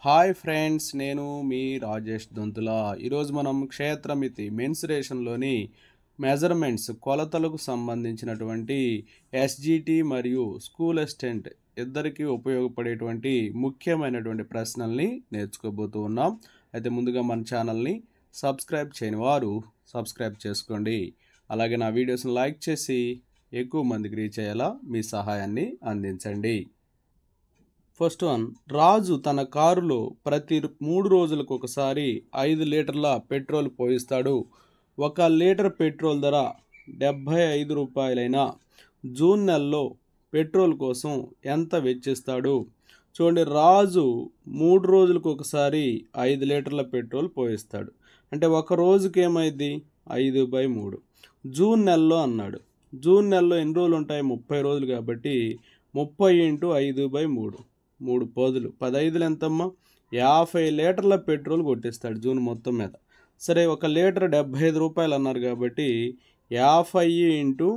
Hi friends, నేను మీ రాజేష్ దొంతుల. ఈరోజు మనం క్షేత్రమితి మెన్సురేషన్లోని మెజర్మెంట్స్ కొలతలకు సంబంధించినటువంటి ఎస్జిటి మరియు స్కూల్ అసిస్టెంట్ ఇద్దరికి ఉపయోగపడేటువంటి ముఖ్యమైనటువంటి ప్రశ్నల్ని నేర్చుకోబోతూ ఉన్నాం. అయితే ముందుగా మన ఛానల్ని సబ్స్క్రైబ్ చేయని వారు సబ్స్క్రైబ్ చేసుకోండి. అలాగే నా వీడియోస్ని లైక్ చేసి ఎక్కువ మందికి రీచ్ అయ్యేలా మీ సహాయాన్ని అందించండి. ఫస్ట్ వన్, రాజు తన కారులో ప్రతి 3 రోజులకు ఒకసారి 5 లీటర్ల పెట్రోల్ పోయిస్తాడు. 1 లీటర్ పెట్రోల్ ధర 75 రూపాయలైన జూన్ నెలలో పెట్రోల్ కోసం ఎంత వెచ్చిస్తాడు? చూడండి, రాజు 3 రోజులకు ఒకసారి 5 లీటర్ల పెట్రోల్ పోయిస్తాడు. అంటే ఒక రోజుకి ఏమైంది? 5/3. జూన్ నెలలో అన్నాడు. జూన్ నెలలో ఎన్ని రోజులు ఉంటాయి? 30 రోజులు. కాబట్టి 30 × 5/3, 3 పదులు 15 ఎంతమ్మా? 50 లీటర్ల పెట్రోల్ కొట్టిస్తాడు జూన్ మొత్తం మీద. సరే, 1 లీటర్ 75 రూపాయలు అన్నారు కాబట్టి 50 ×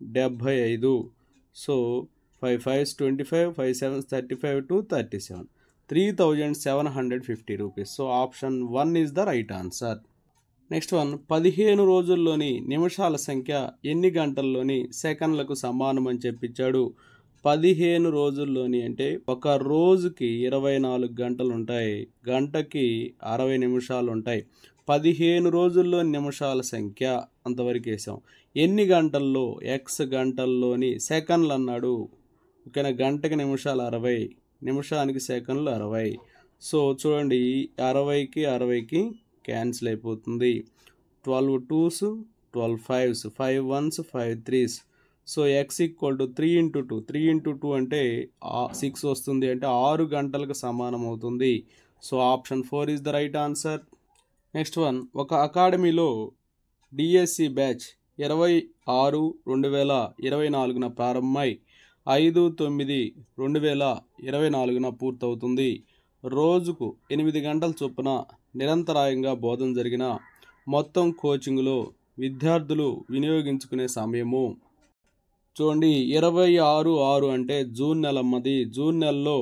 75. So 5 5s 25, 5 7s 35 to 37, 3750 rupees. So option 1 is the right answer. Next one, 15 రోజుల్లోని నిమిషాల సంఖ్య ఎన్ని గంటల్లోని సెకండ్లకు సమానం అని చెప్పించాడు? 15 రోజుల్లోని అంటే ఒక రోజుకి 24 గంటలు ఉంటాయి, గంటకి 60 నిమిషాలు ఉంటాయి. 15 రోజుల్లో నిమిషాల సంఖ్య అంతవరకు వేసాం. ఎన్ని గంటల్లో? ఎక్స్ గంటల్లోని సెకండ్లు అన్నాడు. ఓకేనా? గంటకి నిమిషాలు 60, నిమిషానికి సెకండ్లు 60. సో చూడండి, 60కి 60కి క్యాన్సిల్ అయిపోతుంది. 12 2s 12 5s, 5 1s 5 3s. So x = 3 × 2. 3 × 2 అంటే 6 వస్తుంది. అంటే 6 గంటలకు సమానం అవుతుంది. So option 4 is the right answer. Next one, ఒక అకాడమీలో డిఎస్సి బ్యాచ్ 26/2024 ప్రారంభమై 5/9/2024 పూర్తవుతుంది. రోజుకు 8 గంటల చొప్పున నిరంతరాయంగా బోధన జరిగిన మొత్తం కోచింగ్లో విద్యార్థులు వినియోగించుకునే సమయము. చూడండి, 26/6 అంటే జూన్ నెల అమ్మది. జూన్ నెలలో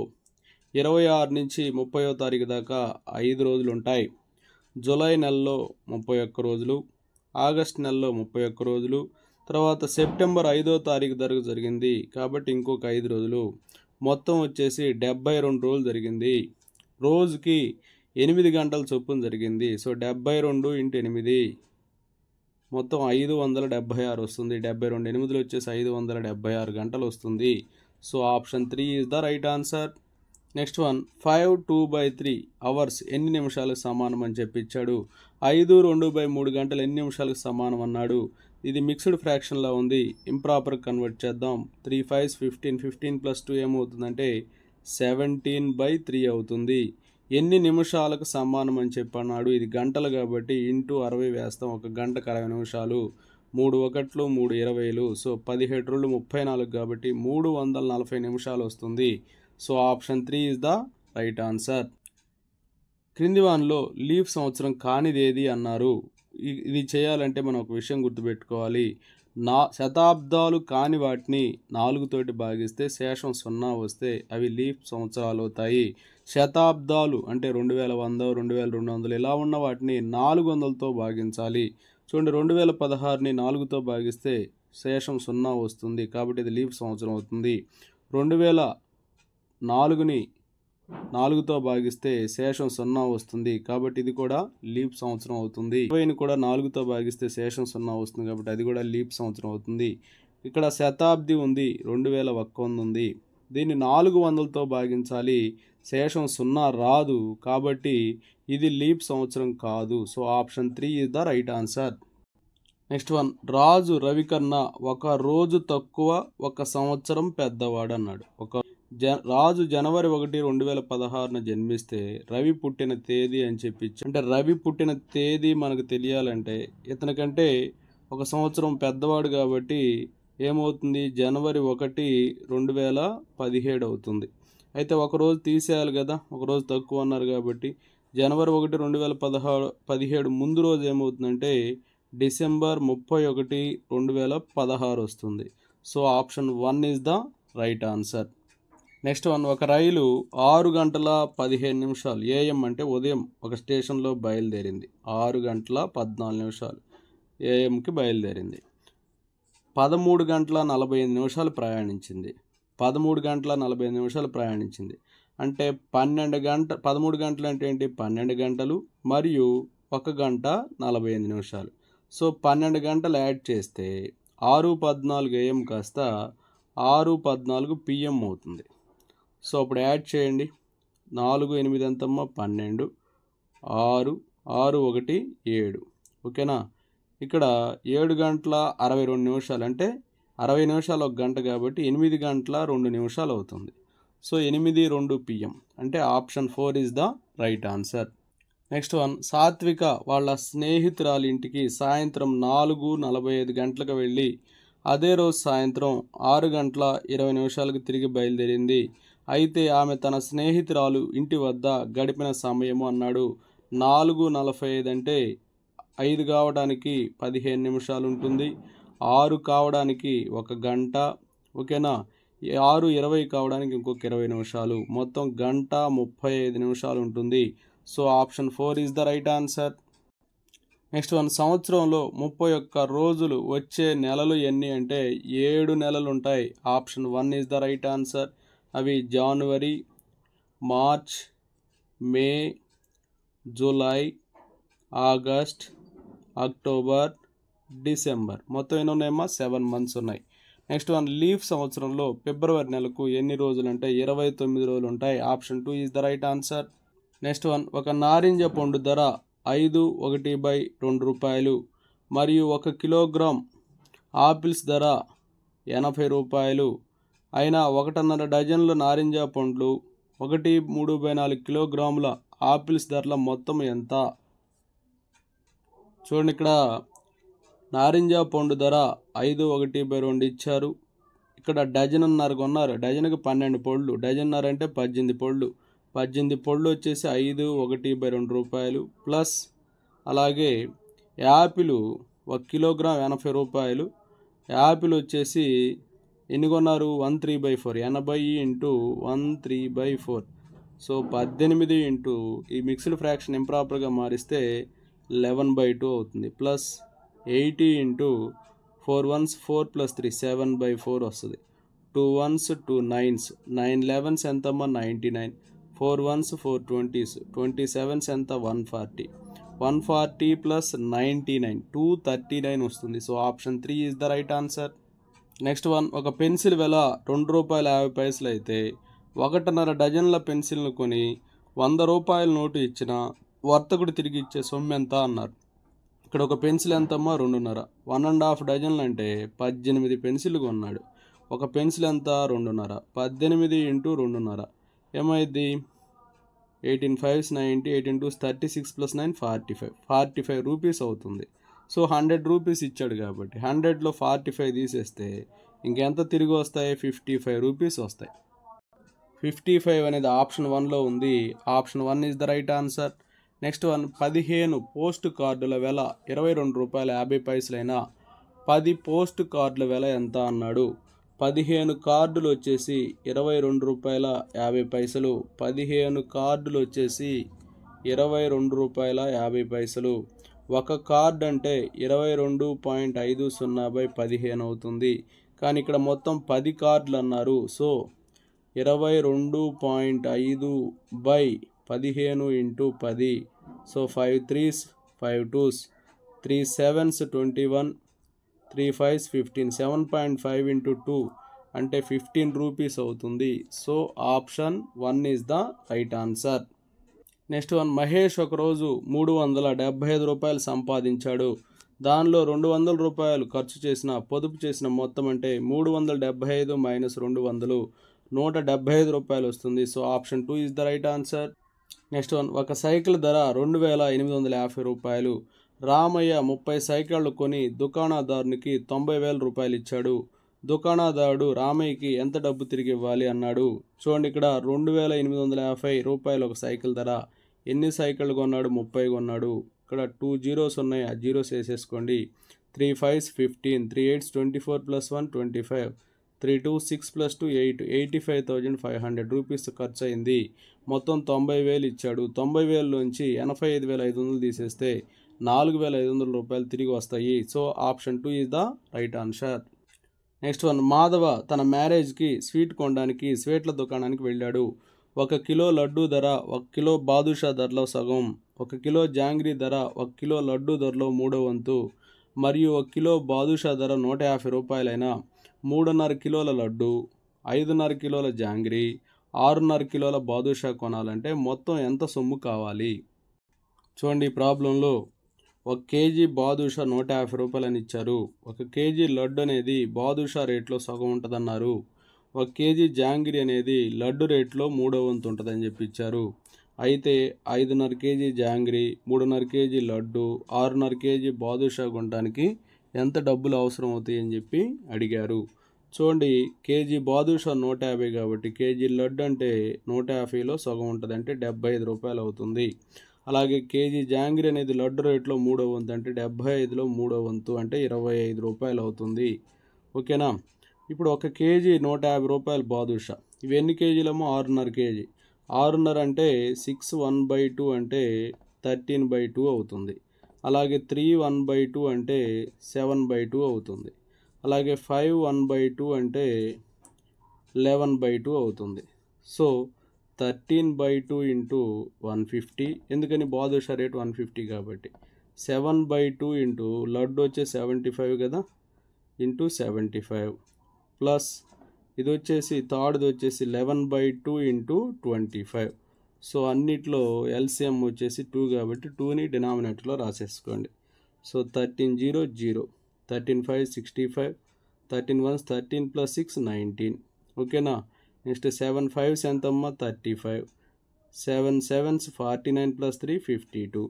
26 నుంచి 30వ తారీఖు దాకా 5 రోజులు ఉంటాయి. జూలై నెలలో 31 రోజులు, ఆగస్ట్ నెలలో 31 రోజులు, తర్వాత సెప్టెంబర్ 5వ తారీఖు వరకు జరిగింది కాబట్టి ఇంకొక 5 రోజులు. మొత్తం వచ్చేసి 72 రోజులు జరిగింది. రోజుకి 8 గంటల చొప్పున జరిగింది. సో 72 × 8 మొత్తం 576 వస్తుంది. 72 8 వచ్చేసి 576 గంటలు వస్తుంది. So option 3 is the right answer. Next one, 5 2/3 hours ఎన్ని నిమిషాలకు సమానం అని చెప్పించాడు? 5 2/3 గంటలు ఎన్ని నిమిషాలకు సమానం అన్నాడు. ఇది మిక్స్డ్ ఫ్రాక్షన్లా ఉంది, ఇంప్రాపర్ కన్వర్ట్ చేద్దాం. 3 5s 15, 15 + 2 ఏమవుతుందంటే 17/3 అవుతుంది. ఎన్ని నిమిషాలకు సమానం అని చెప్పన్నాడు. ఇది గంటలు కాబట్టి ఇంటూ 60 వేస్తాం. 1 గంటకు 60 నిమిషాలు. 3 1లు 3 20లు. సో 17 2 34 కాబట్టి 340 నిమిషాలు వస్తుంది. So option 3 is the right answer. క్రింది వానిలో లీఫ్ సంవత్సరం కానిదేది అన్నారు. ఇది చేయాలంటే మనం ఒక విషయం గుర్తుపెట్టుకోవాలి. శతాబ్దాలు కాని వాటిని 4 తోటి భాగిస్తే శేషం 0 వస్తే అవి లీఫ్ సంవత్సరాలు అవుతాయి. శతాబ్దాలు అంటే 2100, 2200 ఇలా ఉన్న వాటిని 400తో భాగించాలి. చూడండి, 2016ని 4తో భాగిస్తే శేషం 0 వస్తుంది కాబట్టి ఇది లీఫ్ సంవత్సరం అవుతుంది. 2004ని 4తో భాగిస్తే శేషం 0 వస్తుంది కాబట్టి ఇది కూడా లీప్ సంవత్సరం అవుతుంది. 20ని కూడా 4తో భాగిస్తే శేషం 0 వస్తుంది కాబట్టి అది కూడా లీప్ సంవత్సరం అవుతుంది. ఇక్కడ శతాబ్ది ఉంది, 2100 ఉంది. దీన్ని 400తో భాగించాలి, శేషం 0 రాదు కాబట్టి ఇది లీప్ సంవత్సరం కాదు. So option 3 is the right answer. Next one, Raju Ravi కన్నా 1 రోజు తక్కువ 1 సంవత్సరం పెద్దవాడు అన్నాడు. రాజు జనవరి 1, 2016 జన్మిస్తే రవి పుట్టిన తేదీ అని చెప్పించి, అంటే రవి పుట్టిన తేదీ మనకు తెలియాలంటే ఇతనికంటే 1 సంవత్సరం పెద్దవాడు కాబట్టి ఏమవుతుంది? జనవరి 1, 2017 అవుతుంది. అయితే 1 రోజు తీసేయాలి కదా, 1 రోజు తక్కువ అన్నారు కాబట్టి జనవరి 1, 2017 ముందు రోజు ఏమవుతుందంటే డిసెంబర్ 31, 2016 వస్తుంది. So option 1 is the right answer. Next one, ఒక రైలు 6:15 AM అంటే ఉదయం ఒక స్టేషన్లో బయలుదేరింది. 6:14 AMకి బయలుదేరింది. 13:45 ప్రయాణించింది. 13:45 ప్రయాణించింది అంటే 13 గంటలు అంటే ఏంటి? 12 గంటలు మరియు 1 గంట 45 నిమిషాలు. సో 12 గంటలు యాడ్ చేస్తే 6:14 AM కాస్త 6:14 PM అవుతుంది. సో అప్పుడు యాడ్ చేయండి. 4, 8 ఎంతమ్మా? 12, 6, 6, 1, 7. ఓకేనా? ఇక్కడ 7 గంటల 62 నిమిషాలు అంటే 60 నిమిషాలు 1 గంట కాబట్టి 8 గంటల 2 నిమిషాలు అవుతుంది. సో 8:02 PM అంటే option 4 is the right answer. Next one, సాత్విక వాళ్ళ స్నేహితురాలి ఇంటికి సాయంత్రం 4:45 గంటలకు వెళ్ళి అదే రోజు సాయంత్రం 6:20 తిరిగి బయలుదేరింది. అయితే ఆమె తన స్నేహితురాలు ఇంటి వద్ద గడిపిన సమయము అన్నాడు. 4:45 అంటే 5 కావడానికి 15 నిమిషాలు ఉంటుంది. 6 కావడానికి 1 గంట. ఓకేనా? 6:20 కావడానికి ఇంకొక 20 నిమిషాలు. మొత్తం 1:35 నిమిషాలు ఉంటుంది. So option 4 is the right answer. Next one, సంవత్సరంలో 31 రోజులు వచ్చే నెలలు ఎన్ని అంటే 7 నెలలు ఉంటాయి. Option 1 is the right answer. అవి జనవరి, మార్చ్, మే, జూలై, ఆగస్ట్, అక్టోబర్, డిసెంబర్. మొత్తం ఎన్ని ఉన్నాయమ్మా? 7 మంత్స్ ఉన్నాయి. నెక్స్ట్ వన్, లీఫ్ సంవత్సరంలో ఫిబ్రవరి నెలకు ఎన్ని రోజులు అంటే 29 రోజులు ఉంటాయి. Option 2 is the right answer. Next one, ఒక నారింజ పండు ధర 5/1/2 రూపాయలు మరియు 1 కిలోగ్రామ్ ఆపిల్స్ ధర 80 రూపాయలు అయినా 1.5 డజన్ల నారింజ పండ్లు 1/3/4 కిలోగ్రాముల ఆపిల్స్ ధరల మొత్తం ఎంత? చూడండి, ఇక్కడ నారింజ పండు ధర 5/1/2 ఇచ్చారు. ఇక్కడ డజన్నర కొన్నారు. డజన్కి 12 పళ్ళు. డజన్నర అంటే 18 పళ్ళు. 18 పళ్ళు వచ్చేసి 5/1/2 రూపాయలు ప్లస్ అలాగే యాపిల్ 1 కిలోగ్రామ్ 80 రూపాయలు. యాపిల్ వచ్చేసి ఎన్ని కొన్నారు? 1/3/4. 80 ఇంటూ 1/3/4. సో 18 ఇంటూ ఈ మిక్స్డ్ ఫ్రాక్షన్ ఇంప్రాపర్గా మారిస్తే 11/2 అవుతుంది. ప్లస్ 80 ఇంటూ 4 1s 4 + 3 7/4 వస్తుంది. 2 1s 2 9s 9 11s ఎంతమ్మా? 99. 4 1s 4 20s 27s ఎంత? 140. 140 ప్లస్ 99 239 వస్తుంది. So option 3 is the right answer. Next one, ఒక పెన్సిల్ వెల ₹2.50 అయితే 1.5 డజన్ల పెన్సిల్ను కొని 100 రూపాయల నోటు ఇచ్చిన వర్తకుడు తిరిగి ఇచ్చే సొమ్ము ఎంత అన్నారు. ఇక్కడ ఒక పెన్సిల్ ఎంతమ్మా? 2.5. 1.5 డజన్లు అంటే 18 పెన్సిల్ కొన్నాడు. ఒక పెన్సిల్ ఎంత? 2.5. 18 ఇంటూ 2.5 ఏమైంది? 18 5s 90. 18 2s 36 + 9 45. 45 రూపీస్ అవుతుంది. సో 100 రూపీస్ ఇచ్చాడు కాబట్టి 100లో 45 తీసేస్తే ఇంకెంత తిరిగి వస్తాయి? 55 రూపీస్ వస్తాయి. 55 అనేది ఆప్షన్ 1లో ఉంది. Option 1 is the right answer. Next one, 15 post కార్డుల వెల ₹22.50 అయినా 10 పోస్ట్ కార్డుల వెల ఎంత అన్నాడు. 15 కార్డులు వచ్చేసి ₹22.50. 15 కార్డులు వచ్చేసి ₹22.50. ఒక కార్డ్ అంటే 22.50/15 అవుతుంది. కానీ ఇక్కడ మొత్తం 10 కార్డులు అన్నారు. So 22.5/15 into 10. So 5 3s 5 2s 3 7s 21 3 5s 15. 7.5 into 2 అంటే 15 రూపీస్ అవుతుంది. So option 1 is the right answer. Next one, Mahesh ఒకరోజు ₹375 సంపాదించాడు. దానిలో ₹200 ఖర్చు చేసిన పొదుపు చేసిన మొత్తం అంటే 375 - 200 ₹175 వస్తుంది. So option 2 is the right answer. Next one, ఒక సైకిల్ ధర ₹2,850. రామయ్య 30 సైకిళ్ళు కొని దుకాణదారునికి ₹90,000 ఇచ్చాడు. దుకాణదారుడు రామయ్యకి ఎంత డబ్బు తిరిగి ఇవ్వాలి అన్నాడు. చూడండి, ఇక్కడ ₹2,850 ఒక సైకిల్ ధర. ఎన్ని సైకిళ్ళు కొన్నాడు? 30 కొన్నాడు. ఇక్కడ 2 జీరోస్ ఉన్నాయి, ఆ జీరోస్ వేసేసుకోండి. 3 5s 15. 3 8s 24 + 1 25. 3 2 6 + 2 8 85,500 రూపీస్ ఖర్చు అయింది. మొత్తం 90,000 ఇచ్చాడు. 90,000 నుంచి 85,500 తీసేస్తే 4,500 రూపాయలు తిరిగి వస్తాయి. So option 2 is the right answer. Next one, Madhava తన మ్యారేజ్కి స్వీట్ కొనడానికి స్వీట్ల దుకాణానికి వెళ్ళాడు. 1 కిలో లడ్డు ధర 1 కిలో బాదుషా ధరలో సగం, 1 కిలో జాంగ్రీ ధర 1 కిలో లడ్డు ధరలో 3వ వంతు మరియు 1 కిలో బాదుషా ధర 150 రూపాయలైన 3.5 కిలోల లడ్డు, 5.5 కిలోల జాంగ్రీ, 6.5 కిలోల బాదుషా కొనాలంటే మొత్తం ఎంత సొమ్ము కావాలి? చూడండి, ఈ ప్రాబ్లంలో 1 కేజీ బాదుషా 150 రూపాయలు అని ఇచ్చారు. 1 కేజీ లడ్డు అనేది బాదుషా రేట్లో సగం ఉంటుందన్నారు. 1 కేజీ జాంగ్రీ అనేది లడ్డు రేట్లో 3వ వంతు ఉంటుందని చెప్పి ఇచ్చారు. అయితే 5.5 KG jangri, 3.5 KG laddu, 6.5 KG badusha కొనడానికి ఎంత డబ్బులు అవసరం అవుతాయి అని చెప్పి అడిగారు. చూడండి, కేజీ బాదుషా 150 కాబట్టి కేజీ లడ్డు అంటే 150లో సగం ఉంటుంది, అంటే 75 రూపాయలు అవుతుంది. అలాగే కేజీ జాంగ్రీ అనేది లడ్డు రేట్లో 3వ వంతు, అంటే 75లో 3వ వంతు అంటే 25 రూపాయలు అవుతుంది. ఓకేనా? ఇప్పుడు 1 కేజీ 150 రూపాయలు బాదుషా, ఇవి ఎన్ని కేజీలమో 6.5 కేజీ, 6.5 అంటే 6 1/2 అంటే 13/2 అవుతుంది. అలాగే 3 1/2 అంటే 7/2 అవుతుంది. అలాగే 5 1/2 అంటే 11/2 అవుతుంది. సో 13/2 ఇంటూ 150, ఎందుకని బాదుషా రేట్ 150 కాబట్టి 7/2 ఇంటూ లడ్డు వచ్చే 75 కదా, ఇంటూ 75 ప్లస్ ఇది వచ్చేసి థర్డ్ది వచ్చేసి 11/2 ఇంటూ 25. సో అన్నిట్లో ఎల్సిఎం వచ్చేసి 2 కాబట్టి 2ని డినామినేటర్లో రాసేసుకోండి. సో 13 0 0, 13 5 65, 13 1 13 + 6 19. ఓకేనా? నెక్స్ట్ 7 5s ఎంతమ్మా 35, 7 7s 49 + 3 52.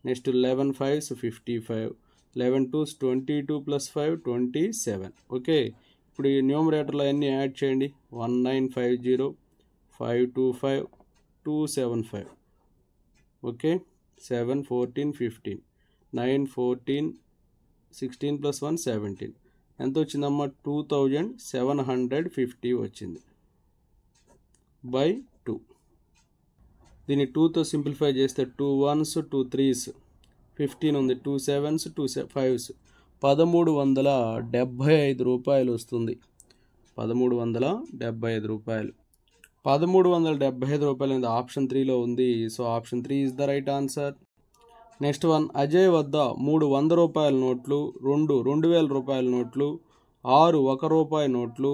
Next 11 5s 55, 11 2s 22 + 5 27. Okay, ఇప్పుడు ఈ న్యూమరేటర్లో అన్నీ యాడ్ చేయండి. 1950 525 275. ఓకే, 7 14 15, 9 14 16 + 1 17. ఎంత వచ్చిందమ్మా? 2750 వచ్చింది బై 2. దీన్ని 2తో సింప్లిఫై చేస్తే 2 1s 2 3s 15 ఉంది, 2 7s 2 5s 1375 రూపాయలు వస్తుంది. 1375 రూపాయలు. 1375 రూపాయలు అనేది ఆప్షన్ 3లో ఉంది. So option 3 is the right answer. Next one, Ajay వద్ద 3 100 రూపాయల నోట్లు, 2 2000 రూపాయల నోట్లు, 6 1 రూపాయి నోట్లు,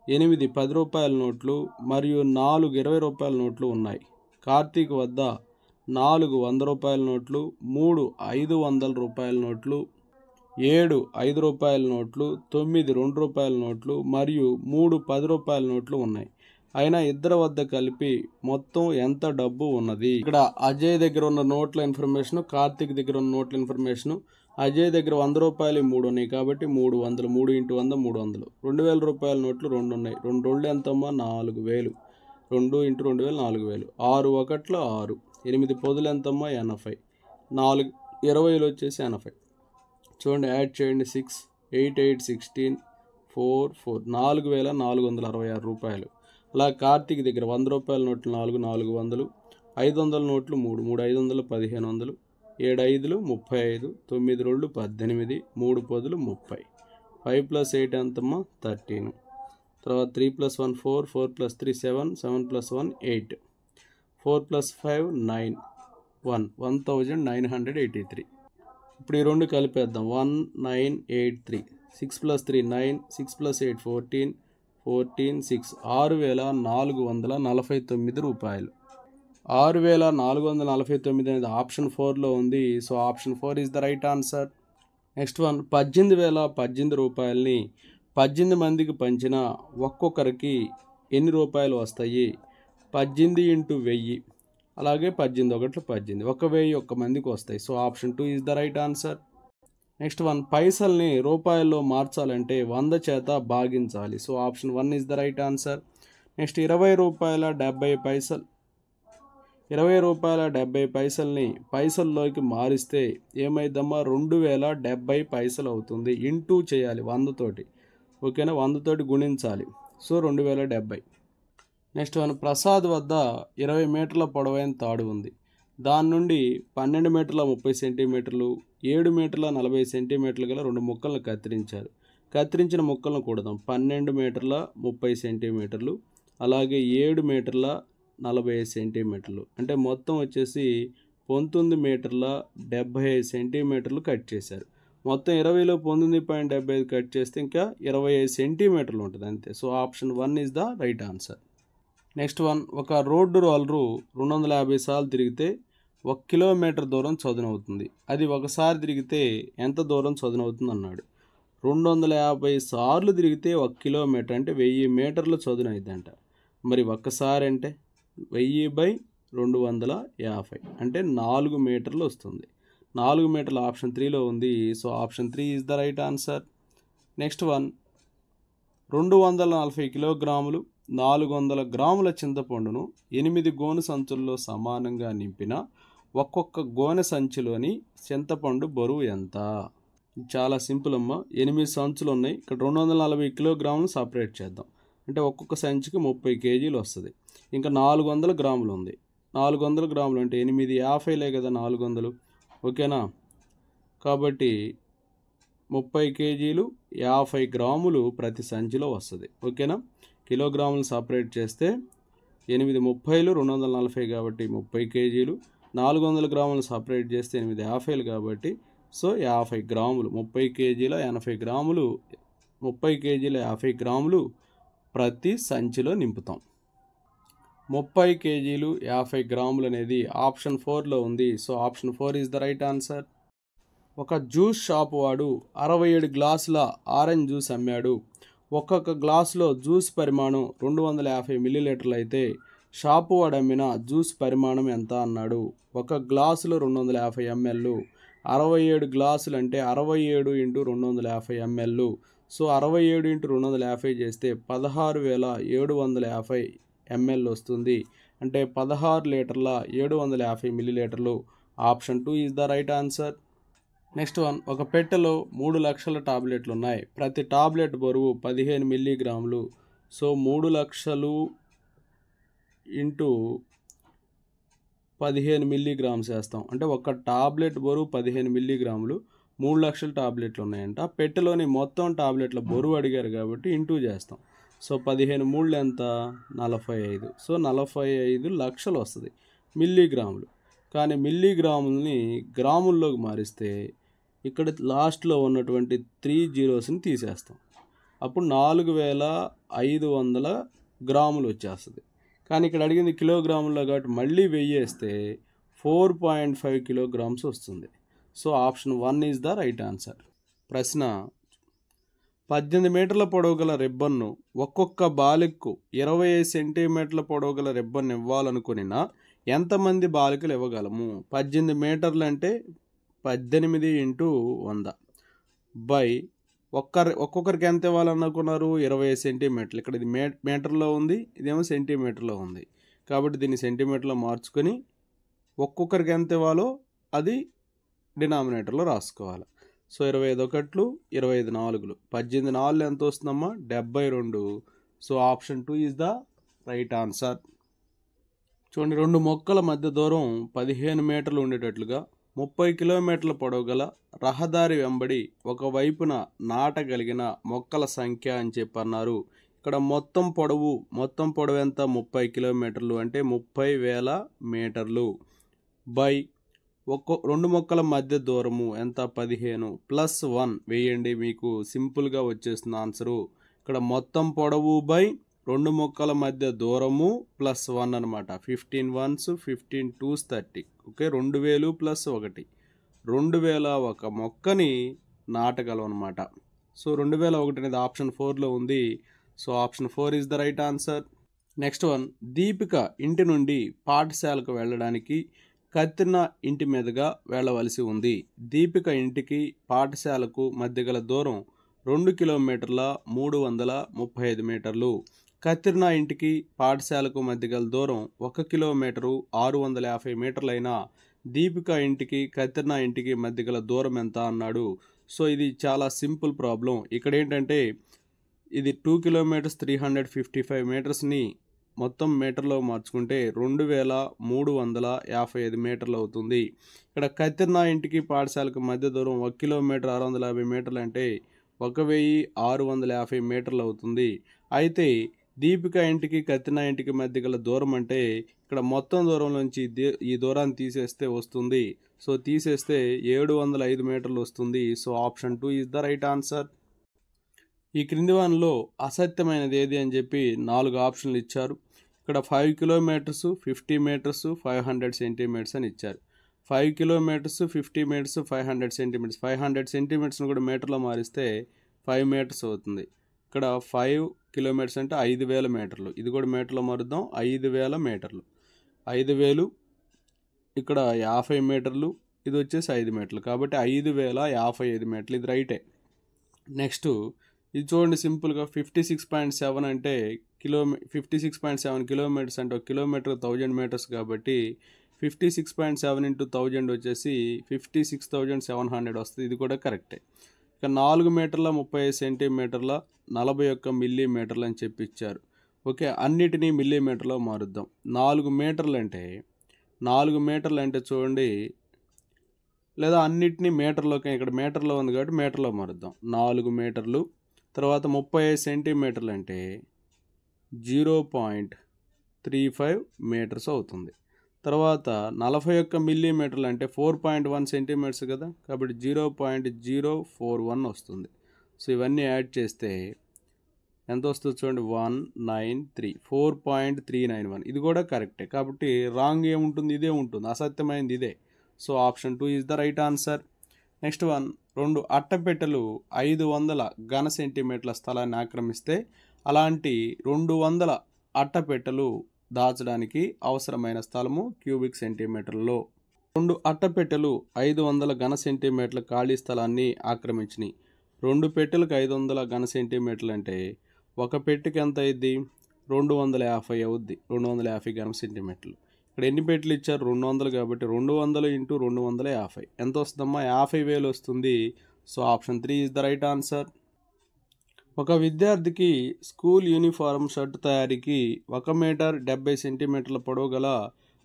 8 10 రూపాయల నోట్లు మరియు 4 20 రూపాయల నోట్లు ఉన్నాయి. కార్తీక్ వద్ద 4 100 రూపాయల నోట్లు, 3 500 రూపాయల నోట్లు, 7 5 రూపాయల నోట్లు, 9 2 రూపాయల నోట్లు మరియు 3 10 రూపాయల నోట్లు ఉన్నాయి. అయినా ఇద్దరి వద్ద కలిపి మొత్తం ఎంత డబ్బు ఉన్నది? ఇక్కడ అజయ్ దగ్గర ఉన్న నోట్ల ఇన్ఫర్మేషన్, కార్తీక్ దగ్గర ఉన్న నోట్ల ఇన్ఫర్మేషన్. అజయ్ దగ్గర 100 రూపాయలు 3 ఉన్నాయి కాబట్టి 300, 3 × 100 300. 2000 రూపాయల నోట్లు 2 ఉన్నాయి, 2 రోళ్ళు ఎంతమ్మా 4000, 2 × 2000 4000. 6 1ల 6, 8 10లు ఎంతమ్మా 80, 4 20లు వచ్చేసి 80. చూడండి, యాడ్ చేయండి. 6 8 8 16 4 4 4466 రూపాయలు. అలా కార్తీక్ దగ్గర 100 రూపాయల నోట్లు 4 400, 500 నోట్లు 3 3 500 1500, 7 5లు 35, 9 రోళ్ళు 18, 3 10లు 30. 5 + 8 ఎంతమ్మా 13. తర్వాత 3 + 1 4, 4 + 3 7, 7 + 1 8, 4 + 5 9 1 1983. ఇప్పుడు ఈ రెండు కలిపేద్దాం. 1983, 6 + 3 9, 6 + 8 14, 14 6 6449 రూపాయలు. 6449 అనేది ఆప్షన్ 4లో ఉంది. So option 4 is the right answer. Next one, 18,018 రూపాయలని 18 మందికి పంచిన ఒక్కొక్కరికి ఎన్ని రూపాయలు వస్తాయి? 18 × 1000, అలాగే 18 1 18, 1001 మందికి వస్తాయి. So option 2 is the right answer. Next one, పైసల్ని రూపాయల్లో మార్చాలంటే 100 చేత భాగించాలి. So option 1 is the right answer. Next 20 రూపాయల 70 పైసలు, 20 రూపాయల 70 పైసల్ని పైసల్లోకి మారిస్తే ఏమైందమ్మా 2070 పైసలు అవుతుంది. ఇంటూ చేయాలి 100 తోటి. ఓకేనా, 100 తోటి గుణించాలి. సో 2070. నెక్స్ట్ వన్, ప్రసాద్ వద్ద 20 మీటర్ల పొడవైన తాడు ఉంది. దాని నుండి 12 మీటర్ల 30 సెంటీమీటర్లు, 7 మీటర్ల 40 సెంటీమీటర్లు గల 2 ముక్కలను కత్తిరించారు. కత్తిరించిన ముక్కలను కూడదాం. 12 మీటర్ల 30 సెంటీమీటర్లు, అలాగే 7 మీటర్ల 40 సెంటీమీటర్లు, అంటే మొత్తం వచ్చేసి 19 మీటర్ల 75 సెంటీమీటర్లు కట్ చేశారు. మొత్తం 20లో 19.75 కట్ చేస్తే ఇంకా 25 సెంటీమీటర్లు ఉంటుంది అంతే. So option 1 is the right answer. Next one, ఒక రోడ్డు రోలరు 250 సార్లు తిరిగితే 1 కిలోమీటర్ దూరం చదునవుతుంది. అది ఒకసారి తిరిగితే ఎంత దూరం చదునవుతుంది అన్నాడు. 250 సార్లు తిరిగితే 1 కిలోమీటర్ అంటే 1000 మీటర్లు చదును అయిద్దంట. మరి ఒక్కసారి అంటే 1000/250 అంటే 4 మీటర్లు వస్తుంది. 4 మీటర్లు ఆప్షన్ 3లో ఉంది. So option 3 is the right answer. Next one, 240 కిలోగ్రాములు 400 గ్రాముల చింతపండును 8 గోనె సంచుల్లో సమానంగా నింపిన ఒక్కొక్క గోనె సంచిలోని చింతపండు బరువు ఎంత? చాలా సింపుల్ అమ్మ. 8 సంచులు ఉన్నాయి. ఇక్కడ 240 కిలోగ్రాములు సపరేట్ చేద్దాం. అంటే ఒక్కొక్క సంచికి 30 కేజీలు వస్తుంది. ఇంకా 400 గ్రాములు ఉంది. 400 గ్రాములు అంటే 850లే కదా 400. ఓకేనా, కాబట్టి 30 కేజీలు 50 గ్రాములు ప్రతి సంచిలో వస్తుంది. ఓకేనా, కిలోగ్రాములు సపరేట్ చేస్తే 8 30లు 240 కాబట్టి 30 కేజీలు, 400 గ్రాములు సపరేట్ చేస్తే 8 50లు కాబట్టి సో 50 గ్రాములు, 30 కేజీల 80 గ్రాములు, 30 కేజీల 50 గ్రాములు ప్రతి సంచిలో నింపుతాం. 30 కేజీలు 50 గ్రాములు అనేది ఆప్షన్ 4లో ఉంది. So option 4 is the right answer. ఒక జ్యూస్ షాప్ వాడు 67 గ్లాసుల ఆరెంజ్ జ్యూస్ అమ్మాడు. ఒక్కొక్క గ్లాసులో జ్యూస్ పరిమాణం 250 మిల్లీలీటర్లు అయితే షాపు వాడు అమ్మిన జ్యూస్ పరిమాణం ఎంత అన్నాడు. ఒక గ్లాసులో 250 ml, 67 గ్లాసులు అంటే 67 × 250 ml. సో 67 × 250 చేస్తే 16,750 ml వస్తుంది. అంటే 16 లీటర్ల 750 మిల్లీలీటర్లు. Option 2 is the right answer. Next one, ఒక పెట్టెలో 3 లక్షల టాబ్లెట్లు ఉన్నాయి. ప్రతి టాబ్లెట్ బరువు 15 మిల్లీగ్రాములు. సో 3 లక్షలు ఇంటూ 15 మిల్లీగ్రామ్స్ వేస్తాం. అంటే ఒక టాబ్లెట్ బరువు 15 మిల్లీగ్రాములు, 3 లక్షల టాబ్లెట్లు ఉన్నాయంట. పెట్టెలోని మొత్తం టాబ్లెట్ల బరువు అడిగారు కాబట్టి ఇంటూ చేస్తాం. సో 15 3 ఎంత? 45. సో 45 లక్షలు వస్తుంది మిల్లీగ్రాములు. కానీ మిల్లీగ్రాములని గ్రాముల్లోకి మారిస్తే ఇక్కడ లాస్ట్లో ఉన్నటువంటి 3 జీరోస్ని తీసేస్తాం. అప్పుడు 4500 గ్రాములు వచ్చేస్తుంది. కానీ ఇక్కడ అడిగింది కిలోగ్రాముల్లో కాబట్టి మళ్ళీ 1000 వేస్తే 4.5 కిలోగ్రామ్స్ వస్తుంది. So option 1 is the right answer. ప్రశ్న, 18 మీటర్ల పొడవు గల రిబ్బన్ను ఒక్కొక్క బాలికకు 25 సెంటీమీటర్ల పొడవు గల రిబ్బన్ ఇవ్వాలనుకున్న ఎంతమంది బాలికలు ఇవ్వగలము? 18 మీటర్లు అంటే 18 × 100 బై ఒక్కొక్కరికి ఎంత ఇవ్వాలనుకున్నారు? 20 సెంటీమీటర్లు. ఇక్కడ ఇది మీటర్లో ఉంది, ఇదేమో సెంటీమీటర్లో ఉంది కాబట్టి దీన్ని సెంటీమీటర్లో మార్చుకొని ఒక్కొక్కరికి ఎంత ఇవ్వాలో అది డినామినేటర్లో రాసుకోవాలి. సో 25 ఒకట్లు 25 నాలుగులు, 18 నాలుగు ఎంత వస్తుందమ్మా? 72. So option 2 is the right answer. చూడండి, 2 మొక్కల మధ్య దూరం 15 మీటర్లు ఉండేటట్లుగా 30 కిలోమీటర్ల పొడవు గల రహదారి వెంబడి ఒకవైపున నాటగలిగిన మొక్కల సంఖ్య అని చెప్పన్నారు. ఇక్కడ మొత్తం పొడవు ఎంత? 30 కిలోమీటర్లు అంటే 30,000 మీటర్లు బై 2 మొక్కల మధ్య దూరము ఎంత? 15 ప్లస్ 1 వేయండి, మీకు సింపుల్గా వచ్చేస్తుంది ఆన్సరు. ఇక్కడ మొత్తం పొడవు బై 2 మొక్కల మధ్య దూరము ప్లస్ 1 అనమాట. 15 1s 15 2s 30. ఓకే, 2000 ప్లస్ 1, 2001 మొక్కని నాటగలం అనమాట. సో 2001 అనేది ఆప్షన్ 4లో ఉంది. So option 4 is the right answer. Next one, Deepika ఇంటి నుండి పాఠశాలకు వెళ్ళడానికి కత్తిన ఇంటి మీదుగా వెళ్ళవలసి ఉంది. దీపిక ఇంటికి పాఠశాలకు మధ్య గల దూరం 2 కిలోమీటర్ల 335 మీటర్లు. కత్తిన ఇంటికి పాఠశాలకు మధ్య గల దూరం 1 కిలోమీటరు 650 మీటర్లైన దీపిక ఇంటికి కత్తిన ఇంటికి మధ్య గల దూరం ఎంత అన్నాడు. సో ఇది చాలా సింపుల్ ప్రాబ్లం. ఇక్కడ ఏంటంటే ఇది 2 కిలోమీటర్స్ 355 మీటర్స్ని మొత్తం మీటర్లో మార్చుకుంటే 2355 మీటర్లు అవుతుంది. ఇక్కడ కత్తిన్న ఇంటికి పాఠశాలకు మధ్య దూరం 1 కిలోమీటర్ 650 మీటర్లు అంటే 1650 మీటర్లు అవుతుంది. అయితే దీపిక ఇంటికి కత్తిన్న ఇంటికి మధ్య గల దూరం అంటే ఇక్కడ మొత్తం దూరం నుంచి ఈ దూరాన్ని తీసేస్తే వస్తుంది. సో తీసేస్తే 705 మీటర్లు వస్తుంది. So option 2 is the right answer. ఈ క్రింది వానిలో అసత్యమైనది ఏది అని చెప్పి 4 ఆప్షన్లు ఇచ్చారు. ఇక్కడ 5 కిలోమీటర్స్ 50 మీటర్స్ 500 సెంటీమీటర్స్ అని ఇచ్చారు. 5 కిలోమీటర్స్ 50 మీటర్స్ 500 సెంటీమీటర్స్ 500 సెంటీమీటర్స్ని కూడా మీటర్లో మారిస్తే 5 మీటర్స్ అవుతుంది. ఇక్కడ 5 కిలోమీటర్స్ అంటే 5000 మీటర్లు. ఇది కూడా మీటర్లో మారుద్దాం. 5000 మీటర్లు. 5000 ఇక్కడ 50 మీటర్లు, ఇది వచ్చేసి 5 మీటర్లు. కాబట్టి 5055 మీటర్లు. ఇది రైటే. నెక్స్ట్ ఇది చూడండి సింపుల్గా 56.7 అంటే 56.7 కిలోమీటర్స్ అంటే 1 కిలోమీటర్ 1000 మీటర్స్ కాబట్టి 56.7 ఇంటూ 1000 వచ్చేసి 56,700 వస్తుంది. ఇది కూడా కరెక్టే. ఇక 4 మీటర్ల 35 సెంటీమీటర్ల 41 మిల్లీమీటర్లు అని చెప్పి ఇచ్చారు. ఓకే, అన్నిటినీ మిల్లీమీటర్లో మారుద్దాం. 4 మీటర్లు అంటే చూడండి, లేదా అన్నిటినీ మీటర్లోకి, ఇక్కడ మీటర్లో ఉంది కాబట్టి మీటర్లో మారుద్దాం. 4 మీటర్లు తర్వాత 35 సెంటీమీటర్లు అంటే 0.35 మీటర్స్ అవుతుంది. తర్వాత 41 మిల్లీమీటర్లు అంటే 4.1 సెంటీమీటర్స్ కదా, కాబట్టి 0.041 వస్తుంది. సో ఇవన్నీ యాడ్ చేస్తే ఎంత వస్తుంది చూడండి, 193 4.391. ఇది కూడా కరెక్టే. కాబట్టి రాంగ్ ఏముంటుంది, ఇదే ఉంటుంది, అసత్యమైనది ఇదే. So option 2 is the right answer. Next one, 2 అట్టపెట్టెలు 500 ఘన సెంటీమీటర్ల స్థలాన్ని ఆక్రమిస్తే అలాంటి 200 అట్టపెట్టెలు దాచడానికి అవసరమైన స్థలము క్యూబిక్ సెంటీమీటర్లలో. 2 అట్టపెట్టెలు 500 ఘన సెంటీమీటర్ల ఖాళీ స్థలాన్ని ఆక్రమించినాయి. 2 పెట్టెలకు 500 ఘన సెంటీమీటర్లు అంటే ఒక పెట్టెకి ఎంత అయింది, 250 అవుద్ది. 250 ఘన సెంటీమీటర్లు. ఇక్కడ ఎన్ని పెట్టెలు ఇచ్చారు, 200 కాబట్టి 200 ఇంటూ 250 ఎంత వస్తుందమ్మా, 50,000 వస్తుంది. So option 3 is the right answer. ఒక విద్యార్థికి స్కూల్ యూనిఫారం షర్ట్ తయారీకి 1 మీటర్ 70 సెంటీమీటర్ల పొడవు గల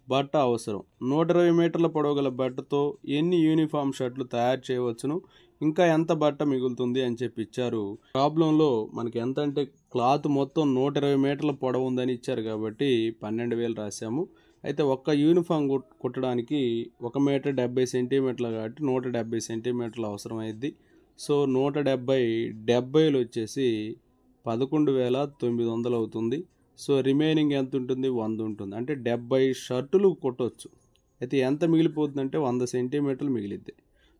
బట్ట అవసరం. 120 మీటర్ల పొడవు గల బట్టతో ఎన్ని యూనిఫామ్ షర్ట్లు తయారు చేయవచ్చును, ఇంకా ఎంత బట్ట మిగులుతుంది అని చెప్పి ఇచ్చారు. ప్రాబ్లంలో మనకి ఎంత అంటే క్లాత్ మొత్తం 120 మీటర్ల పొడవు ఉందని ఇచ్చారు కాబట్టి 12,000 రాసాము. అయితే ఒక్క యూనిఫామ్ కుట్టడానికి 1 మీటర్ 70 సెంటీమీటర్లు కాబట్టి 170 సెంటీమీటర్లు అవసరం అయింది. సో 170 వచ్చేసి 11,900 అవుతుంది. సో రిమైనింగ్ ఎంత ఉంటుంది, 100 ఉంటుంది. అంటే 70 షర్టులు కుట్టవచ్చు. అయితే ఎంత మిగిలిపోతుందంటే 100 సెంటీమీటర్లు మిగిలిద్ది,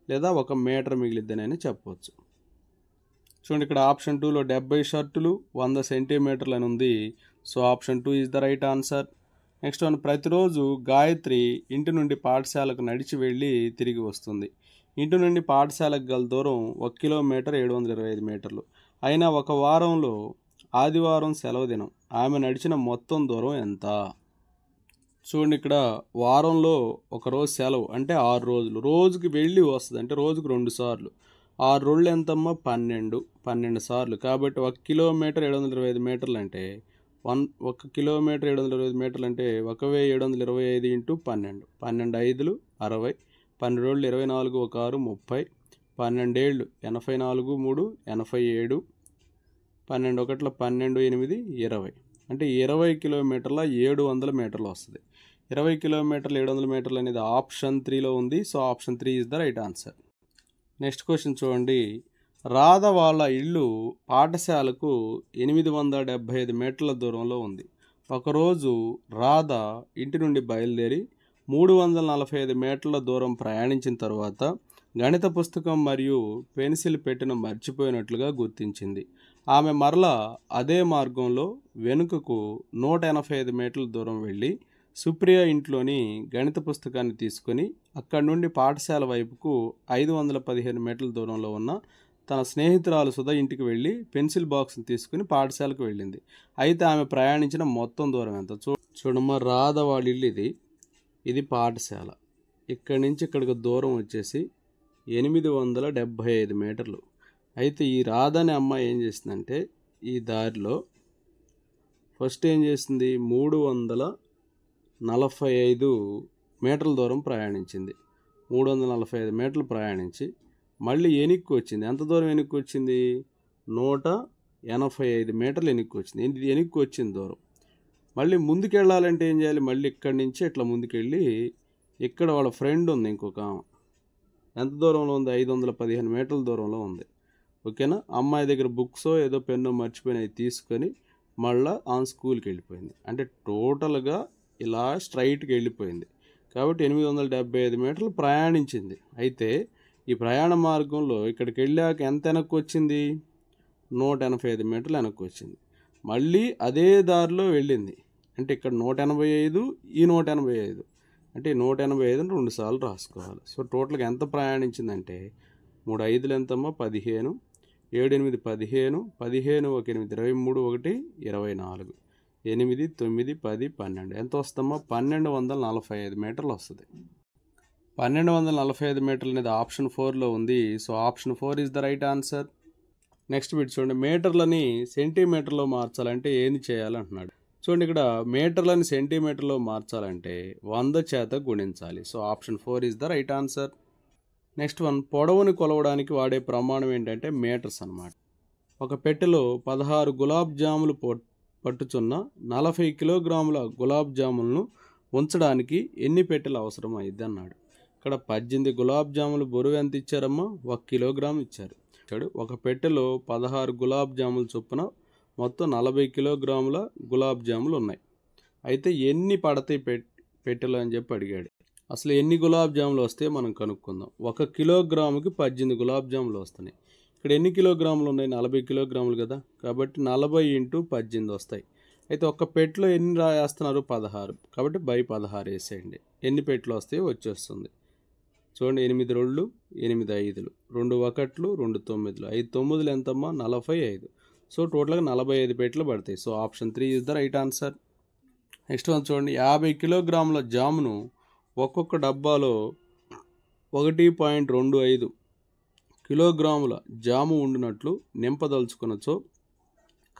లేదా 1 మీటర్ మిగిలిద్ది అని చెప్పవచ్చు. చూడండి, ఇక్కడ ఆప్షన్ 2లో 70 షర్టులు 100 సెంటీమీటర్లు అని ఉంది. So option 2 is the right answer. Next one, ప్రతిరోజు గాయత్రి ఇంటి నుండి పాఠశాలకు నడిచి వెళ్ళి తిరిగి వస్తుంది. ఇంటి నుండి పాఠశాలకు గల దూరం 1 కిలోమీటర్ 725 మీటర్లు. అయినా ఒక వారంలో ఆదివారం సెలవు దినం ఆమె నడిచిన మొత్తం దూరం ఎంత? చూడండి, ఇక్కడ వారంలో ఒక రోజు సెలవు అంటే 6 రోజులు, రోజుకి వెళ్ళి వస్తుంది అంటే రోజుకు 2 సార్లు. 6 రోజులు ఎంతమ్మా, 12 సార్లు. కాబట్టి 1 కిలోమీటర్ 725 మీటర్లు అంటే 1 కిలోమీటర్ 725 మీటర్లు అంటే 1725 ఇంటూ 12, 12 5లు 60, 12 రోజులు 24, 1 6 30, 12 ఏళ్ళు 84, 3 87, 12 ఒకట్ల 12 8 20, అంటే 20 కిలోమీటర్ల 700 మీటర్లు వస్తుంది. 20 కిలోమీటర్లు 700 మీటర్లు అనేది ఆప్షన్ 3లో ఉంది. So option 3 is the right answer. Next question చూడండి, రాధ వాళ్ళ ఇల్లు పాఠశాలకు 875 మీటర్ల దూరంలో ఉంది. ఒకరోజు రాధ ఇంటి నుండి బయలుదేరి 345 మీటర్ల దూరం ప్రయాణించిన తర్వాత గణిత పుస్తకం మరియు పెన్సిల్ పెట్టెను మర్చిపోయినట్లుగా గుర్తించింది. ఆమె మరలా అదే మార్గంలో వెనుకకు 185 మీటర్ల దూరం వెళ్ళి సుప్రియ ఇంట్లోని గణిత పుస్తకాన్ని తీసుకొని అక్కడి నుండి పాఠశాల వైపుకు 515 మీటర్ల దూరంలో ఉన్న తన స్నేహితురాలు సుధ ఇంటికి వెళ్ళి పెన్సిల్ బాక్స్ని తీసుకుని పాఠశాలకు వెళ్ళింది. అయితే ఆమె ప్రయాణించిన మొత్తం దూరం ఎంత? చూడమ్మ, రాధ వాళ్ళ ఇల్లు ఇది పాఠశాల. ఇక్కడి నుంచి ఇక్కడికి దూరం వచ్చేసి 875 మీటర్లు. అయితే ఈ రాధ అనే అమ్మాయి ఏం చేసిందంటే ఈ దారిలో ఫస్ట్ ఏం చేసింది, 345 మీటర్ల దూరం ప్రయాణించింది. 345 మీటర్లు ప్రయాణించి మళ్ళీ వెనక్కి వచ్చింది. ఎంత దూరం వెనక్కి వచ్చింది, 185 మీటర్లు వెనక్కి వచ్చింది. ఇది వెనక్కి వచ్చింది దూరం. మళ్ళీ ముందుకు వెళ్ళాలంటే ఏం చేయాలి, మళ్ళీ ఇక్కడి నుంచి ఇట్లా ముందుకెళ్ళి ఇక్కడ వాళ్ళ ఫ్రెండ్ ఉంది ఇంకొక ఆమె. ఎంత దూరంలో ఉంది, 515 మీటర్ల దూరంలో ఉంది. ఓకేనా. అమ్మాయి దగ్గర బుక్స్ ఏదో పెన్ను మర్చిపోయినవి తీసుకొని మళ్ళీ ఆన్ స్కూల్కి వెళ్ళిపోయింది. అంటే టోటల్గా ఇలా స్ట్రైట్కి వెళ్ళిపోయింది. కాబట్టి 875 మీటర్లు ప్రయాణించింది. అయితే ఈ ప్రయాణ మార్గంలో ఇక్కడికి వెళ్ళాక ఎంత వెనక్కి వచ్చింది, 185 మీటర్లు వెనక్కి వచ్చింది. మళ్ళీ అదే దారిలో వెళ్ళింది. అంటే ఇక్కడ 185, ఈ 185, అంటే 185 2 సార్లు రాసుకోవాలి. సో టోటల్గా ఎంత ప్రయాణించిందంటే 3 5 ఎంతమ్మా, 15, 7 8 15, 15 1 8 23, 1 24, 8 9 10 12 ఎంత వస్తుందమ్మా, 1245 మీటర్లు వస్తుంది. 1245 మీటర్లు అనేది ఆప్షన్ 4లో ఉంది. So option 4 is the right answer. Next bit చూడండి, మీటర్లని సెంటీమీటర్లో మార్చాలంటే ఏంది చేయాలంటున్నాడు. చూడండి, ఇక్కడ మీటర్లని సెంటీమీటర్లో మార్చాలంటే 100 చేత గుణించాలి. So option 4 is the right answer. Next one, పొడవుని కొలవడానికి వాడే ప్రమాణం ఏంటంటే మీటర్స్ అన్నమాట. ఒక పెట్టెలో 16 గులాబ్ జాములు పట్టుచున్న 40 కిలోగ్రాముల గులాబ్ జాములను ఉంచడానికి ఎన్ని పెట్టెలు అవసరం అయింది అన్నాడు. ఇక్కడ 18 గులాబ్ జాములు బరువు ఎంత ఇచ్చారమ్మా, 1 కిలోగ్రామ్ ఇచ్చారు. ఒక పెట్టెలో 16 గులాబ్ జాములు చొప్పున మొత్తం 40 కిలోగ్రాముల గులాబ్ జాములు ఉన్నాయి. అయితే ఎన్ని పడతాయి పెట్టెలు అని చెప్పి అడిగాడు. అసలు ఎన్ని గులాబ్ జాములు వస్తే మనం కనుక్కుందాం. 1 కిలోగ్రాముకి 18 గులాబ్ జాములు వస్తున్నాయి. ఇక్కడ ఎన్ని కిలోగ్రాములు ఉన్నాయి, 40 కిలోగ్రాములు కదా, కాబట్టి 40 × 18 వస్తాయి. అయితే ఒక పెట్టెలో ఎన్ని రాస్తున్నారు, 16, కాబట్టి బై 16 వేసేయండి. ఎన్ని పెట్టెలు వస్తాయో వచ్చేస్తుంది. చూడండి, 8 2 8 5, 2 1 2 9, 5 9 ఎంతమ్మా, 45. సో టోటల్గా 45 పెట్టెలు పడతాయి. So option 3 is the right answer. Next one చూడండి, 50 కిలోగ్రాముల జామును ఒక్కొక్క డబ్బాలో 1.25 కిలోగ్రాముల జాము ఉండినట్లు నింపదలుచుకున్నచో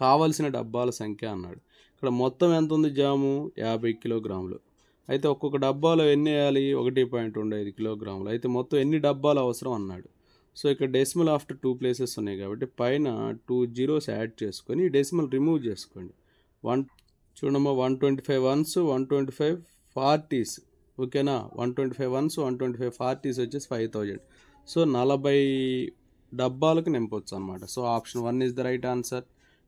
కావలసిన డబ్బాల సంఖ్య అన్నాడు. ఇక్కడ మొత్తం ఎంత ఉంది జాము, 50 కిలోగ్రాములు. అయితే ఒక్కొక్క డబ్బాలో ఎన్ని వేయాలి, 1.25 కిలోగ్రాములు. అయితే మొత్తం ఎన్ని డబ్బాలు అవసరం అన్నాడు. సో ఇక్కడ డెసిమల్ ఆఫ్టర్ 2 ప్లేసెస్ ఉన్నాయి కాబట్టి పైన 2 zeros యాడ్ చేసుకొని డెసిమల్ రిమూవ్ చేసుకోండి. చూడమ్మా, 125 ones, 125 40s. ఓకేనా, 125 ones, 125 40s వచ్చేసి 5000. సో 40 డబ్బాలకు నింపొచ్చు అనమాట. So option 1 is the right answer.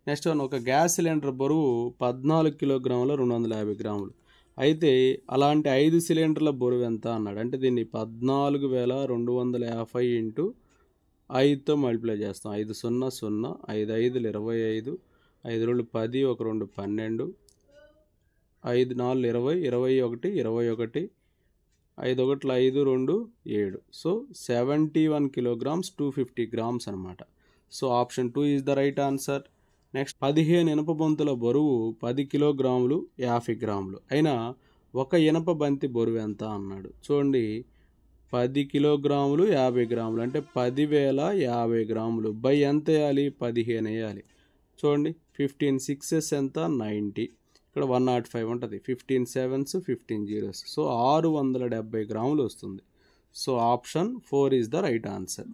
Next one, ఒక గ్యాస్ సిలిండర్ బరువు 14 కిలోగ్రాముల 250 గ్రాములు. అయితే అలాంటి 5 సిలిండర్ల బరువు ఎంత అన్నాడు. అంటే దీన్ని 14,250 × 5తో మల్టిప్లై చేస్తాం. 5 0 0, 5 5 25, 5 2 10, 1 2 12, 5 4 20, 21 21, 5 1 5 2 7. సో 71 కిలోగ్రామ్స్ 250 గ్రామ్స్ అనమాట. So option 2 is the right answer. Next, 15 ఇనప బంతుల బరువు 10 కిలోగ్రాములు 50 గ్రాములు అయినా ఒక ఇనప బంతి బరువు ఎంత అన్నాడు. చూడండి, 10 కిలోగ్రాములు 50 గ్రాములు అంటే 10,050 గ్రాములు బై ఎంత వేయాలి, 15 వేయాలి. చూడండి, 15 6s ఎంత, 90. ఇక్కడ 105 ఉంటుంది. 15 7s 15 zeros. సో 670 గ్రాములు వస్తుంది. So option 4 is the right answer.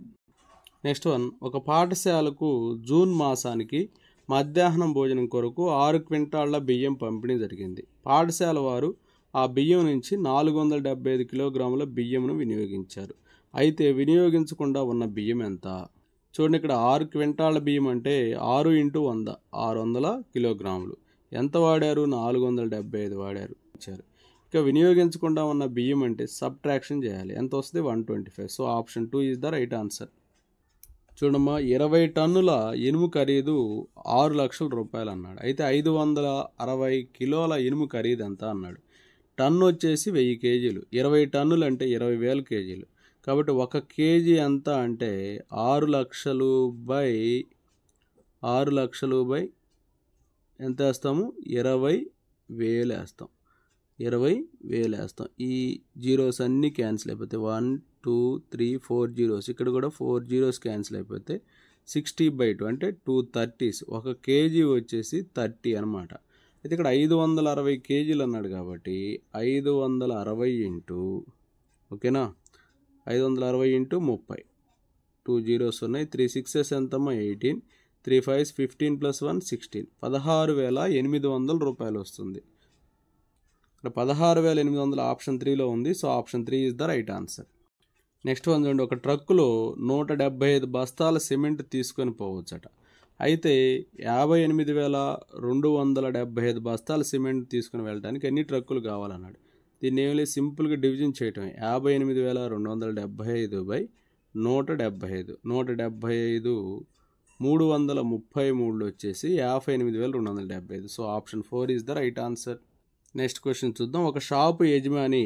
Next one, ఒక పాఠశాలకు జూన్ మాసానికి మధ్యాహ్నం భోజనం కొరకు 6 క్వింటాళ్ల బియ్యం పంపిణీ జరిగింది. పాఠశాల వారు ఆ బియ్యం నుంచి 475 కిలోగ్రాముల బియ్యంను వినియోగించారు. అయితే వినియోగించకుండా ఉన్న బియ్యం ఎంత. చూడండి, ఇక్కడ 6 క్వింటాళ్ల బియ్యం అంటే 6 × 100 600 కిలోగ్రాములు. ఎంత వాడారు, 475 వాడారు ఇచ్చారు. ఇక వినియోగించకుండా ఉన్న బియ్యం అంటే సబ్ట్రాక్షన్ చేయాలి. ఎంత వస్తుంది, 125. So option 2 is the right answer. చూడమ్మా, 20 టన్నుల ఇనుము ఖరీదు 6 లక్షల రూపాయలు అన్నాడు. అయితే 560 కిలోల ఇనుము ఖరీదు ఎంత అన్నాడు. టన్ను వచ్చేసి 1000 కేజీలు. 20 టన్నులు అంటే 20,000 కేజీలు. కాబట్టి 1 కేజీ ఎంత అంటే 6 లక్షలు బై ఎంత వేస్తాము, 20,000 వేస్తాం. 20,000 వేస్తాం. ఈ జీరోస్ అన్నీ క్యాన్సిల్ అయిపోతాయి. 1 2 3 4 zeros. ఇక్కడ కూడా 4 zeros క్యాన్సిల్ అయిపోతే 60/2 అంటే 230s. 1 కేజీ వచ్చేసి 30 అనమాట. అయితే ఇక్కడ 560 కేజీలు అన్నాడు కాబట్టి 560 ఇంటూ ఓకేనా 560 ఇంటూ 30 2 zeros ఉన్నాయి. 3 6s ఎంతమ్మా 18, 3 5s 15 + 1 16 16,800 రూపాయలు వస్తుంది. ఇక్కడ 16,800 ఆప్షన్ 3లో ఉంది. So option 3 is the right answer. Next one చూడండి. ఒక ట్రక్కులో 175 బస్తాల సిమెంట్ తీసుకొని పోవచ్చట. అయితే 58,275 బస్తాల సిమెంట్ తీసుకుని వెళ్ళడానికి ఎన్ని ట్రక్కులు కావాలన్నాడు. దీన్ని ఏమి సింపుల్గా డివిజన్ చేయటమే. 58,275/175 175 333 వచ్చేసి 58,275. So option 4 is the right answer. Next question చూద్దాం. ఒక షాపు యజమాని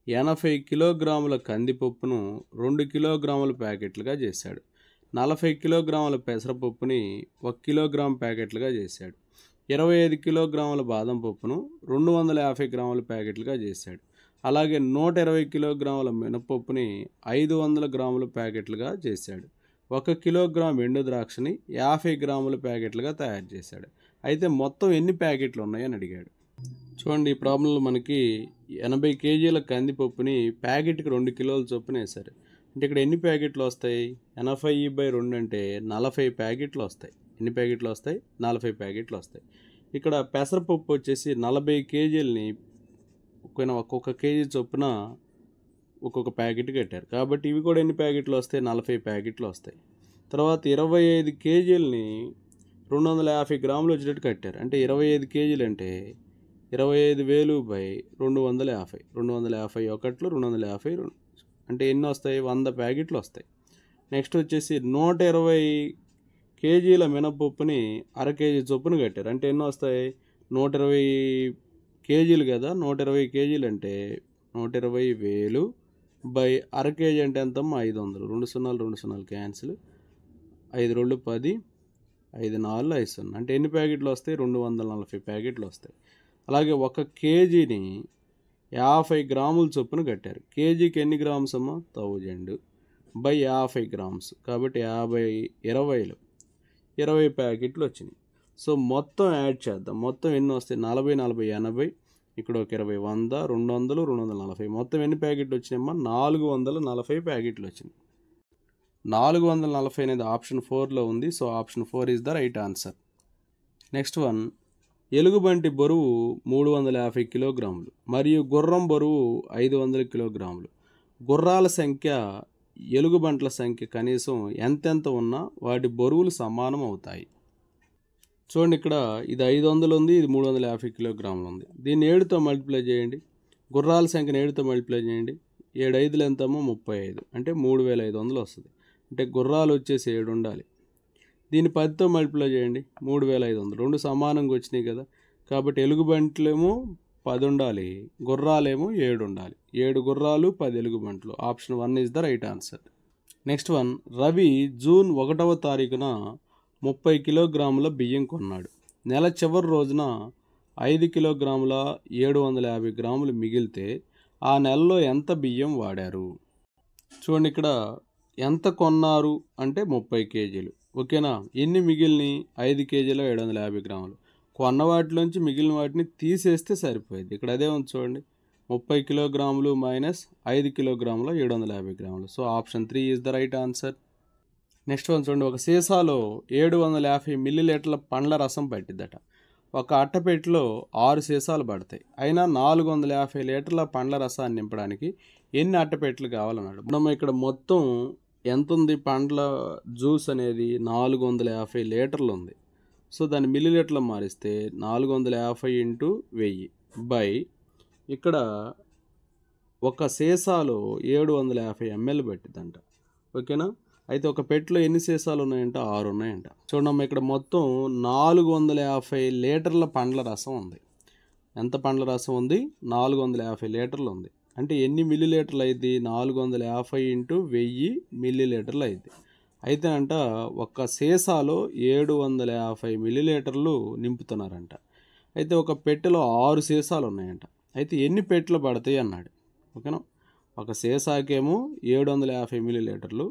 80 కిలోగ్రాముల కందిపప్పును 2 కిలోగ్రాముల ప్యాకెట్లుగా చేశాడు. 40 కిలోగ్రాముల పెసరపప్పుని 1 కిలోగ్రామ్ ప్యాకెట్లుగా చేశాడు. 25 కిలోగ్రాముల బాదం పప్పును 250 గ్రాముల ప్యాకెట్లుగా చేశాడు. అలాగే 120 కిలోగ్రాముల మినపప్పుని 500 గ్రాముల ప్యాకెట్లుగా చేశాడు. 1 కిలోగ్రామ్ ఎండు ద్రాక్షని 50 గ్రాముల ప్యాకెట్లుగా తయారు చేశాడు. అయితే మొత్తం ఎన్ని ప్యాకెట్లు ఉన్నాయని అడిగాడు. చూడండి, ఈ ప్రాబ్లంలో మనకి 80 కేజీల కందిపప్పుని ప్యాకెట్కి 2 కిలోల చొప్పున వేశారు. అంటే ఇక్కడ ఎన్ని ప్యాకెట్లు వస్తాయి? 80/2 అంటే 40 ప్యాకెట్లు వస్తాయి. ఎన్ని ప్యాకెట్లు వస్తాయి? 40 ప్యాకెట్లు వస్తాయి. ఇక్కడ పెసరపప్పు వచ్చేసి 40 కేజీలని ఒక్కొక్క కేజీ చొప్పున ఒక్కొక్క ప్యాకెట్ కట్టారు. కాబట్టి ఇవి కూడా ఎన్ని ప్యాకెట్లు వస్తాయి? 40 ప్యాకెట్లు వస్తాయి. తర్వాత 25 కేజీలని 250 గ్రాములు వచ్చేటట్టు కట్టారు. అంటే 25 కేజీలు అంటే 25,000/250 250 ఒకట్లు 250 అంటే ఎన్ని వస్తాయి? 100 ప్యాకెట్లు వస్తాయి. నెక్స్ట్ వచ్చేసి 120 కేజీల మినపప్పుని అర కేజీ చొప్పున కట్టారు. అంటే ఎన్ని వస్తాయి? 120 కేజీలు కదా. 120 కేజీలు అంటే 120,000 బై అర కేజీ అంటే ఎంతమ్మా? 500. 2 సున్నాలు 2 సున్నాలు క్యాన్సిల్. 5 2 10 5 4 5 0 అంటే ఎన్ని ప్యాకెట్లు వస్తాయి? 240 ప్యాకెట్లు వస్తాయి. అలాగే 1 కేజీని 50 గ్రాముల చొప్పున కట్టారు. కేజీకి ఎన్ని గ్రామ్స్ అమ్మా? 1000 బై 50 గ్రామ్స్. కాబట్టి 20 ప్యాకెట్లు వచ్చినాయి. సో మొత్తం యాడ్ చేద్దాం. మొత్తం ఎన్ని వస్తాయి? 40 40 80, ఇక్కడ ఒక 20 100 200 240. మొత్తం ఎన్ని ప్యాకెట్లు వచ్చినాయమ్మా? 440 ప్యాకెట్లు వచ్చినాయి. 440 అనేది ఆప్షన్ 4లో ఉంది. So option 4 is the right answer. Next one. ఎలుగుబంటి బరువు 350 కిలోగ్రాములు మరియు గుర్రం బరువు 500 కిలోగ్రాములు. గుర్రాల సంఖ్య ఎలుగుబంట్ల సంఖ్య కనీసం ఎంతెంత ఉన్నా వాటి బరువులు సమానం అవుతాయి. చూడండి, ఇక్కడ ఇది 500 ఉంది, ఇది 350 కిలోగ్రాములు ఉంది. దీన్ని 7తో మల్టిప్లై చేయండి. గుర్రాల సంఖ్యను 7తో మల్టిప్లై చేయండి. 7 5లు ఎంతమో 35 అంటే 3,500 వస్తుంది. అంటే గుర్రాలు వచ్చేసి 7 ఉండాలి. దీన్ని 10తో మల్టిప్లై చేయండి. 3,500 రెండు సమానంగా వచ్చినాయి కదా. కాబట్టి ఎలుగుబంట్లేమో 10 ఉండాలి, గుర్రాలేమో 7 ఉండాలి. 7 గుర్రాలు 10 ఎలుగుబంట్లు. Option 1 is the right answer. Next one. Ravi June 1వ తారీఖున 30 కిలోగ్రాముల బియ్యం కొన్నాడు. నెల చివరి రోజున 5 కిలోగ్రాముల 750 గ్రాములు మిగిలితే ఆ నెలలో ఎంత బియ్యం వాడారు? చూడండి, ఇక్కడ ఎంత కొన్నారు అంటే 30 కేజీలు. ఓకేనా. ఎన్ని మిగిలినాయి? 5 కేజీల 750 గ్రాములు. కొన్న వాటిలోంచి మిగిలిన వాటిని తీసేస్తే సరిపోయింది. ఇక్కడ అదే ఉంది చూడండి. 30 కిలోగ్రాములు మైనస్ 5 కిలోగ్రాముల 750 గ్రాములు. So option 3 is the right answer. Next one చూడండి. ఒక సీసాలో 750 మిల్లీలీటర్ల పండ్ల రసం పట్టిద్దట. ఒక అట్టపెట్టిలో 6 సీసాలు పడతాయి. అయినా 450 లీటర్ల పండ్ల రసాన్ని నింపడానికి ఎన్ని అట్టపెట్టెలు కావాలన్నాడు. మనం ఇక్కడ మొత్తం ఎంత ఉంది? పండ్ల జ్యూస్ అనేది 450 లీటర్లు ఉంది. సో దాన్ని మిల్లీలీటర్లో మారిస్తే 450 ఇంటూ 1000 బై ఇక్కడ ఒక సీసాలో 750 ml పెట్టిద్దంట. ఓకేనా. అయితే ఒక పెట్టెలో ఎన్ని సీసాలు ఉన్నాయంట? 6 ఉన్నాయంట. చూడమ్మా, ఇక్కడ మొత్తం 450 లీటర్ల పండ్ల రసం ఉంది. ఎంత పండ్ల రసం ఉంది? 450 లీటర్లు ఉంది. అంటే ఎన్ని మిల్లీలీటర్లు అయింది? 450 ఇంటూ 1000 మిల్లీలీటర్లు అయింది. అయితే అంట ఒక సీసాలో 750 మిల్లీలీటర్లు నింపుతున్నారంట. అయితే ఒక పెట్టెలో 6 సీసాలు ఉన్నాయంట. అయితే ఎన్ని పెట్టెలు పడతాయి అన్నాడు. ఓకేనా. ఒక సీసాకేమో 750 మిల్లీలీటర్లు,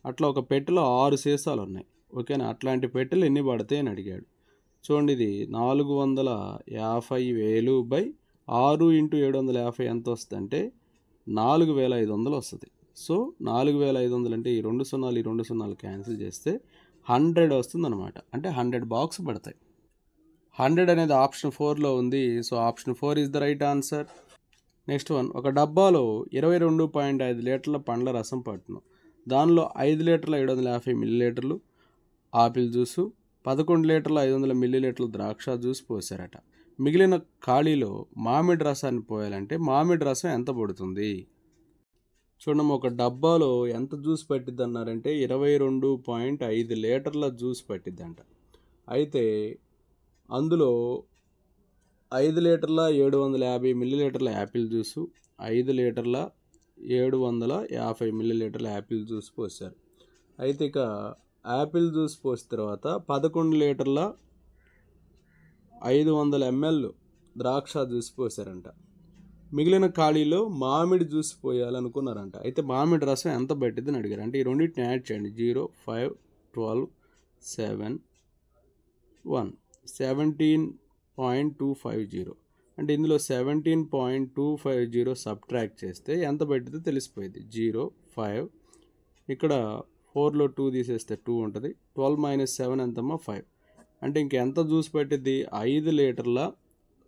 అట్లా ఒక పెట్టెలో 6 సీసాలు ఉన్నాయి. ఓకేనా. అట్లాంటి పెట్టెలు ఎన్ని పడతాయి అని అడిగాడు. చూడండి, ఇది 450,000 బై 6 × 750 ఎంత వస్తుంది అంటే 4,500 వస్తుంది. సో 4,500 అంటే ఈ 2 సున్నాలు ఈ 2 సున్నాలు క్యాన్సిల్ చేస్తే 100 వస్తుంది అనమాట. అంటే 100 బాక్స్ పడతాయి. 100 అనేది ఆప్షన్ 4లో ఉంది. So option 4 is the right answer. Next one, ఒక డబ్బాలో 22.5 లీటర్ల పండ్ల రసం పట్టును. దానిలో 5 లీటర్ల 750 మిల్లీలీటర్లు ఆపిల్ జ్యూసు, 11 లీటర్ల 500 మిల్లీలీటర్ల ద్రాక్ష జ్యూస్ పోసారట. మిగిలిన ఖాళీలో మామిడి రసాన్ని పోయాలంటే మామిడి రసం ఎంత పడుతుంది? చూడమ్మ, ఒక డబ్బాలో ఎంత జ్యూస్ పట్టిద్ది అన్నారంటే 22.5 లీటర్ల జ్యూస్ పట్టిద్దంట. అయితే అందులో 5 లీటర్ల 750 మిల్లీలీటర్ల యాపిల్ జ్యూసు, 5 లీటర్ల 750 మిల్లీలీటర్ల యాపిల్ జ్యూస్ పోసారు. అయితే ఇక యాపిల్ జ్యూస్ పోసిన తర్వాత 11 లీటర్ల 500 ml ద్రాక్ష జ్యూస్ పోసారంట. మిగిలిన ఖాళీలో మామిడి జ్యూస్ పోయాలనుకున్నారంట. అయితే మామిడి రసం ఎంత పట్టిద్దని అడిగారు. అంటే ఈ రెండింటిని యాడ్ చేయండి. 0, 5, 12, 7, 1, 17.250. అంటే ఇందులో 17.250 సబ్ట్రాక్ట్ చేస్తే ఎంత పట్టిద్దో తెలిసిపోయింది. 0, 5, ఇక్కడ 4లో 2 తీసేస్తే 2 ఉంటుంది. 12 - 7 ఎంతమ్మా? 5. అంటే ఇంకెంత జ్యూస్ పట్టిద్ది? 5 లీటర్ల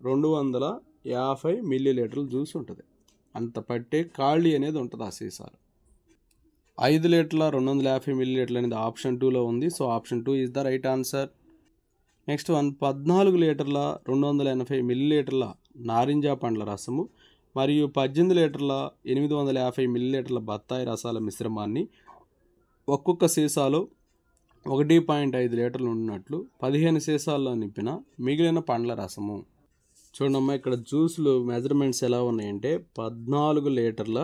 250 మిల్లీలీటర్ల జ్యూస్ ఉంటుంది. అంత పట్టే ఖాళీ అనేది ఉంటుంది ఆ సీసాలు. 5 లీటర్ల 250 మిల్లీలీటర్లు అనేది ఆప్షన్ 2లో ఉంది. So option 2 is the right answer. Next one, 14 లీటర్ల 280 మిల్లీలీటర్ల నారింజ పండ్ల రసము మరియు 18 లీటర్ల 850 మిల్లీలీటర్ల బత్తాయి రసాల మిశ్రమాన్ని ఒక్కొక్క సీసాలో 1.5 లీటర్లు ఉన్నట్లు 15 సీసాల్లో నింపిన మిగిలిన పండ్ల రసము. చూడమ్మా, ఇక్కడ జ్యూస్లు మెజర్మెంట్స్ ఎలా ఉన్నాయంటే 14 లీటర్ల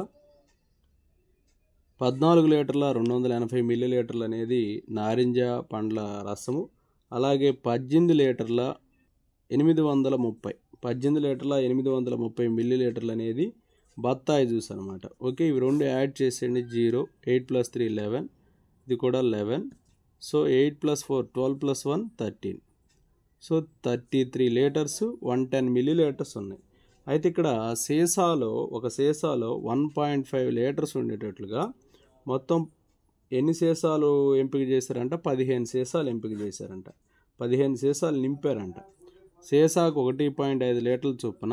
280 మిల్లీలీటర్లు అనేది నారింజ పండ్ల రసము, అలాగే 18 లీటర్ల 830 మిల్లీలీటర్లు అనేది బత్తాయి జ్యూస్ అనమాట. ఓకే, ఇవి రెండు యాడ్ చేసేయండి. 0, 8 + 3 11, ఇది కూడా 11. సో 8 + 4 12 + 1 13. సో 33 లీటర్స్ 110 మిల్లీలీటర్స్ ఉన్నాయి. అయితే ఇక్కడ ఒక సీసాలో 1.5 లీటర్స్ ఉండేటట్లుగా మొత్తం ఎన్ని సీసాలు ఎంపిక చేశారంట? 15 సీసాలు ఎంపిక చేశారంట. 15 సీసాలు నింపారంట. సీసాకు 1.5 లీటర్ల చొప్పున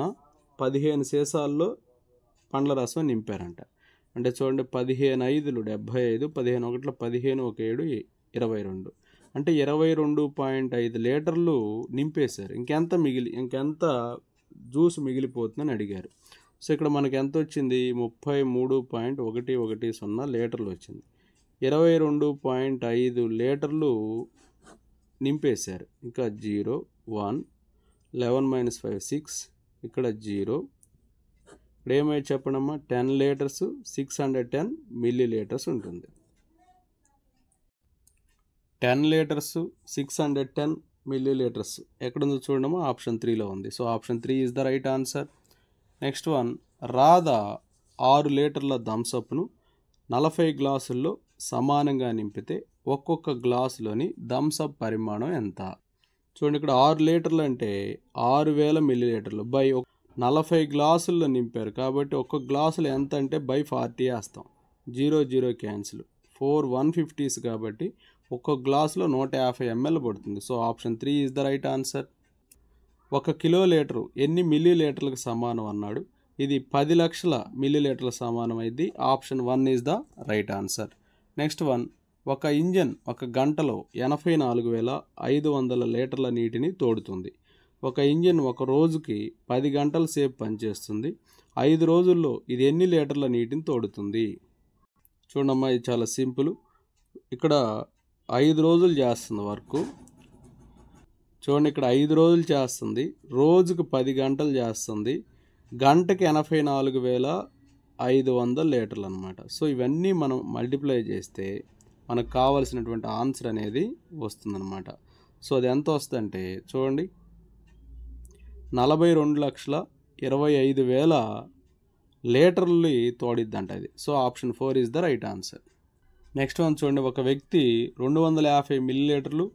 15 సీసాల్లో పండ్ల రసం నింపారంట. అంటే చూడండి, 15 × 5 = 75, 15 × 1 = 15, 1 = 7, 22. అంటే 22.5 లీటర్లు నింపేశారు. ఇంకెంత జ్యూస్ మిగిలిపోతుందని అడిగారు. సో ఇక్కడ మనకి ఎంత వచ్చింది? 33.110 లీటర్లు వచ్చింది. 22.5 లీటర్లు నింపేశారు. ఇంకా 0, 1, 11 - 5 6, ఇక్కడ 0. ఇక్కడ ఏమైతే చెప్పడమ్మా? 10 లీటర్స్ 610 మిల్లీలీటర్స్ ఉంటుంది. 10 లీటర్స్ 610 మిల్లీలీటర్స్ ఎక్కడుందో చూడడమా? ఆప్షన్ 3లో ఉంది. So option 3 is the right answer. Next one, Radha 6 లీటర్ల థమ్సప్ను 40 గ్లాసుల్లో సమానంగా నింపితే ఒక్కొక్క గ్లాసులోని థమ్సప్ పరిమాణం ఎంత? చూడండి, ఇక్కడ 6 లీటర్లు అంటే 6000 మిల్లీలీటర్లు బై 40 గ్లాసుల్లో నింపారు కాబట్టి ఒక్కొక్క గ్లాసులో ఎంత అంటే బై 40 వేస్తాం. 0, 0 క్యాన్సిల్. 4 150s కాబట్టి ఒక్కొక్క గ్లాసులో 150 ml పడుతుంది. So option 3 is the right answer. 1 kilo litre ఎన్ని మిల్లీలీటర్లకు సమానం అన్నాడు. ఇది 10 లక్షల మిల్లీలీటర్ల సమానం అయింది. Option 1 is the right answer. Next one, ఒక ఇంజన్ 1 గంటలో 84,500 లీటర్ల నీటిని తోడుతుంది. ఒక ఇంజిన్ 1 రోజుకి 10 గంటల సేపు పనిచేస్తుంది. 5 రోజుల్లో ఇది ఎన్ని లీటర్ల నీటిని తోడుతుంది? చూడమ్మా, ఇది చాలా సింపుల్. ఇక్కడ 5 రోజులు చేస్తుంది వర్క్. చూడండి, ఇక్కడ 5 రోజులు చేస్తుంది, రోజుకు 10 గంటలు చేస్తుంది, గంటకి 84,500 లీటర్లు అనమాట. సో ఇవన్నీ మనం మల్టిప్లై చేస్తే మనకు కావాల్సినటువంటి ఆన్సర్ అనేది వస్తుందన్నమాట. సో అది ఎంత వస్తుందంటే చూడండి, 42,25,000 లీటర్లు తోడిద్దంట అది. So option 4 is the right answer. Next one చూడండి, ఒక వ్యక్తి 250 మిల్లీలీటర్లు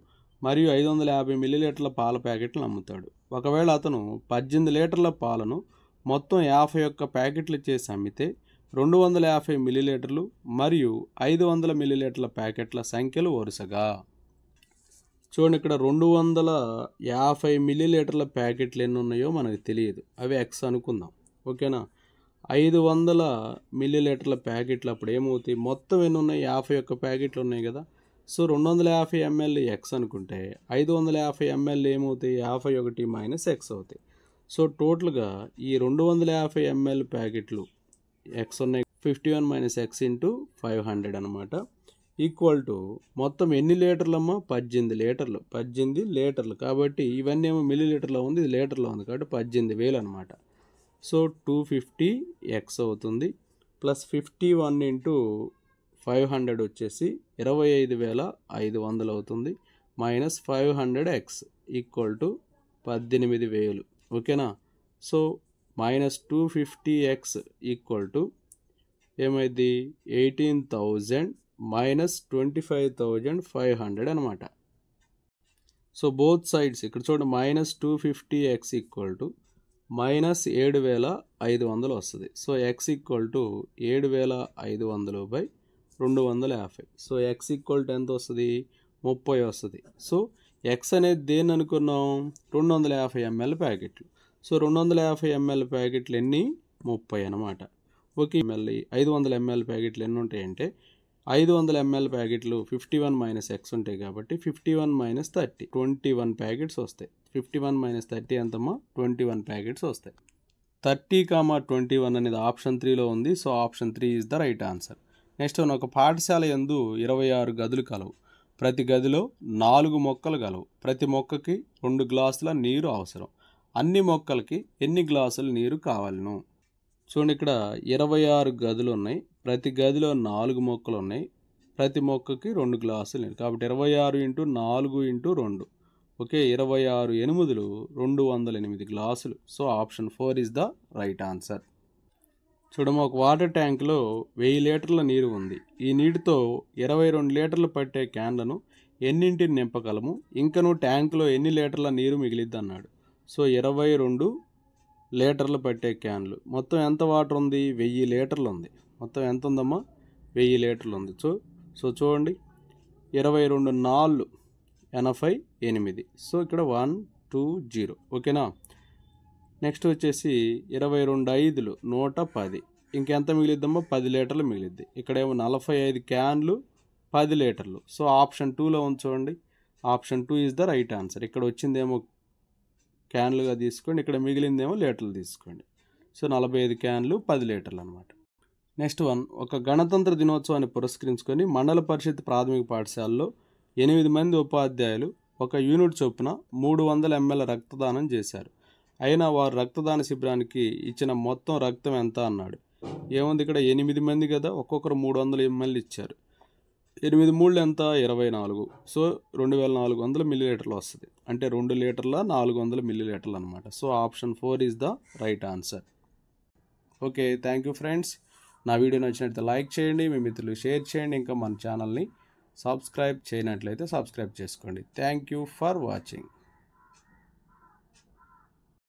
మరియు 550 మిల్లీలీటర్ల పాల ప్యాకెట్లను అమ్ముతాడు. ఒకవేళ అతను 18 లీటర్ల పాలను మొత్తం 51 ప్యాకెట్లు చేసి అమ్మితే 250 మిల్లీలీటర్లు మరియు 500 మిల్లీలీటర్ల ప్యాకెట్ల సంఖ్యలు వరుసగా. చూడండి, ఇక్కడ 250 మిల్లీలీటర్ల ప్యాకెట్లు ఎన్ని ఉన్నాయో మనకు తెలియదు, అవి ఎక్స్ అనుకుందాం. ఓకేనా. 500 మిల్లీలీటర్ల ప్యాకెట్లు అప్పుడు ఏమవుతాయి, మొత్తం ఎన్ని ఉన్నాయి, 51 ప్యాకెట్లు ఉన్నాయి కదా. సో 250 ml ఎక్స్ అనుకుంటే 550 ml ఏమవుతాయి, 51 మైనస్ ఎక్స్ అవుతాయి. సో టోటల్గా ఈ 250 ml ప్యాకెట్లు ఎక్స్ ఉన్నాయి, 51 మైనస్ ఎక్స్ ఇంటూ 500 అనమాట, ఈక్వల్ టు మొత్తం ఎన్ని లీటర్లమ్మా, 18 లీటర్లు. 18 లీటర్లు కాబట్టి ఇవన్నీ ఏమో మిల్లీలీటర్లో ఉంది, ఇది లీటర్లో ఉంది కాబట్టి 18,000 అనమాట. సో 250 ఎక్స్ అవుతుంది, ప్లస్ 51 ఇంటూ 500 వచ్చేసి 25,500 అవుతుంది, మైనస్ 500 ఎక్స్ ఈక్వల్ టు 18,000. ఓకేనా. So minus 250 X equal to ఏమైంది, 18,000 మైనస్ 25,500 అనమాట. సో బోత్ సైడ్స్ ఇక్కడ చూడండి, minus 250 X equal to minus 7,500 వస్తుంది. So X equal to 7,500 by 250. So X equal to ఎంత వస్తుంది, 30 వస్తుంది. సో ఎక్స్ అనేది దేన్ని అనుకున్నాం, 250 ml ప్యాకెట్లు. సో 250 ml ప్యాకెట్లు ఎన్ని, 30 అనమాట. ఓకే. 500 ml ప్యాకెట్లు ఎన్ని ఉంటాయంటే 500 ml ప్యాకెట్లు 51 మైనస్ ఎక్స్ ఉంటాయి కాబట్టి 51 మైనస్ 30, 21 ప్యాకెట్స్ వస్తాయి. 51 మైనస్ 30 ఎంతమ్మా, 21 ప్యాకెట్స్ వస్తాయి. 30,21 అనేది ఆప్షన్ 3లో ఉంది. So option 3 is the right answer. Next ఒక పాఠశాల యందు 26 గదులు కలవు. ప్రతి గదిలో 4 మొక్కలు కలవు. ప్రతి మొక్కకి 2 గ్లాసుల నీరు అవసరం. అన్ని మొక్కలకి ఎన్ని గ్లాసుల నీరు కావాలను. చూడండి, ఇక్కడ 26 గదులు ఉన్నాయి. ప్రతి గదిలో 4 మొక్కలు ఉన్నాయి. ప్రతి మొక్కకి 2 గ్లాసులు నీరు కాబట్టి 26 ఇంటూ 4 ఇంటూ 2. ఓకే, 26 8 208 గ్లాసులు. So option 4 is the right answer. చూడము, ఒక వాటర్ ట్యాంక్లో 1000 లీటర్ల నీరు ఉంది. ఈ నీటితో 22 లీటర్లు పట్టే క్యాన్లను ఎన్నింటిని నింపగలము, ఇంకను ట్యాంకులో ఎన్ని లీటర్ల నీరు మిగిలిద్ది అన్నాడు. సో 22 లీటర్లు పట్టే క్యాన్లు, మొత్తం ఎంత వాటర్ ఉంది, 1000 లీటర్లు ఉంది. మొత్తం ఎంత ఉందమ్మా, 1000 లీటర్లు ఉంది. సో చూడండి, 22 4 88. సో ఇక్కడ 120. ఓకేనా. నెక్స్ట్ వచ్చేసి 22 5 110. ఇంకెంత మిగిలిద్దమ్మా, 10 లీటర్లు మిగిలిద్ది. ఇక్కడేమో 45 క్యాన్లు 10 లీటర్లు. సో ఆప్షన్ 2లో ఉంచండి. Option 2 is the right answer. ఇక్కడ వచ్చిందేమో క్యాన్లుగా తీసుకోండి, ఇక్కడ మిగిలిందేమో లీటర్లు తీసుకోండి. సో 45 క్యాన్లు 10 లీటర్లు అనమాట. నెక్స్ట్ వన్, ఒక గణతంత్ర దినోత్సవాన్ని పురస్కరించుకొని మండల పరిషత్ ప్రాథమిక పాఠశాలలో 8 మంది ఉపాధ్యాయులు 1 యూనిట్ చొప్పున 300 ml రక్తదానం చేశారు. అయినా వారు రక్తదాన శిబిరానికి ఇచ్చిన మొత్తం రక్తం ఎంత అన్నాడు. ఏముంది, ఇక్కడ 8 మంది కదా, ఒక్కొక్కరు 300 ml ఇచ్చారు. 8 3 ఎంత, 24. సో 2400 మిల్లీలీటర్లు వస్తుంది. అంటే 2 లీటర్ల 400 మిల్లీలీటర్లు అనమాట. So option 4 is the right answer. Okay, thank you friends. నా వీడియో నచ్చినట్లయితే లైక్ చేయండి, మీ మిత్రులకు షేర్ చేయండి, ఇంకా మన ఛానల్ని సబ్స్క్రైబ్ చేయనట్లయితే సబ్స్క్రైబ్ చేసుకోండి. Thank you for watching.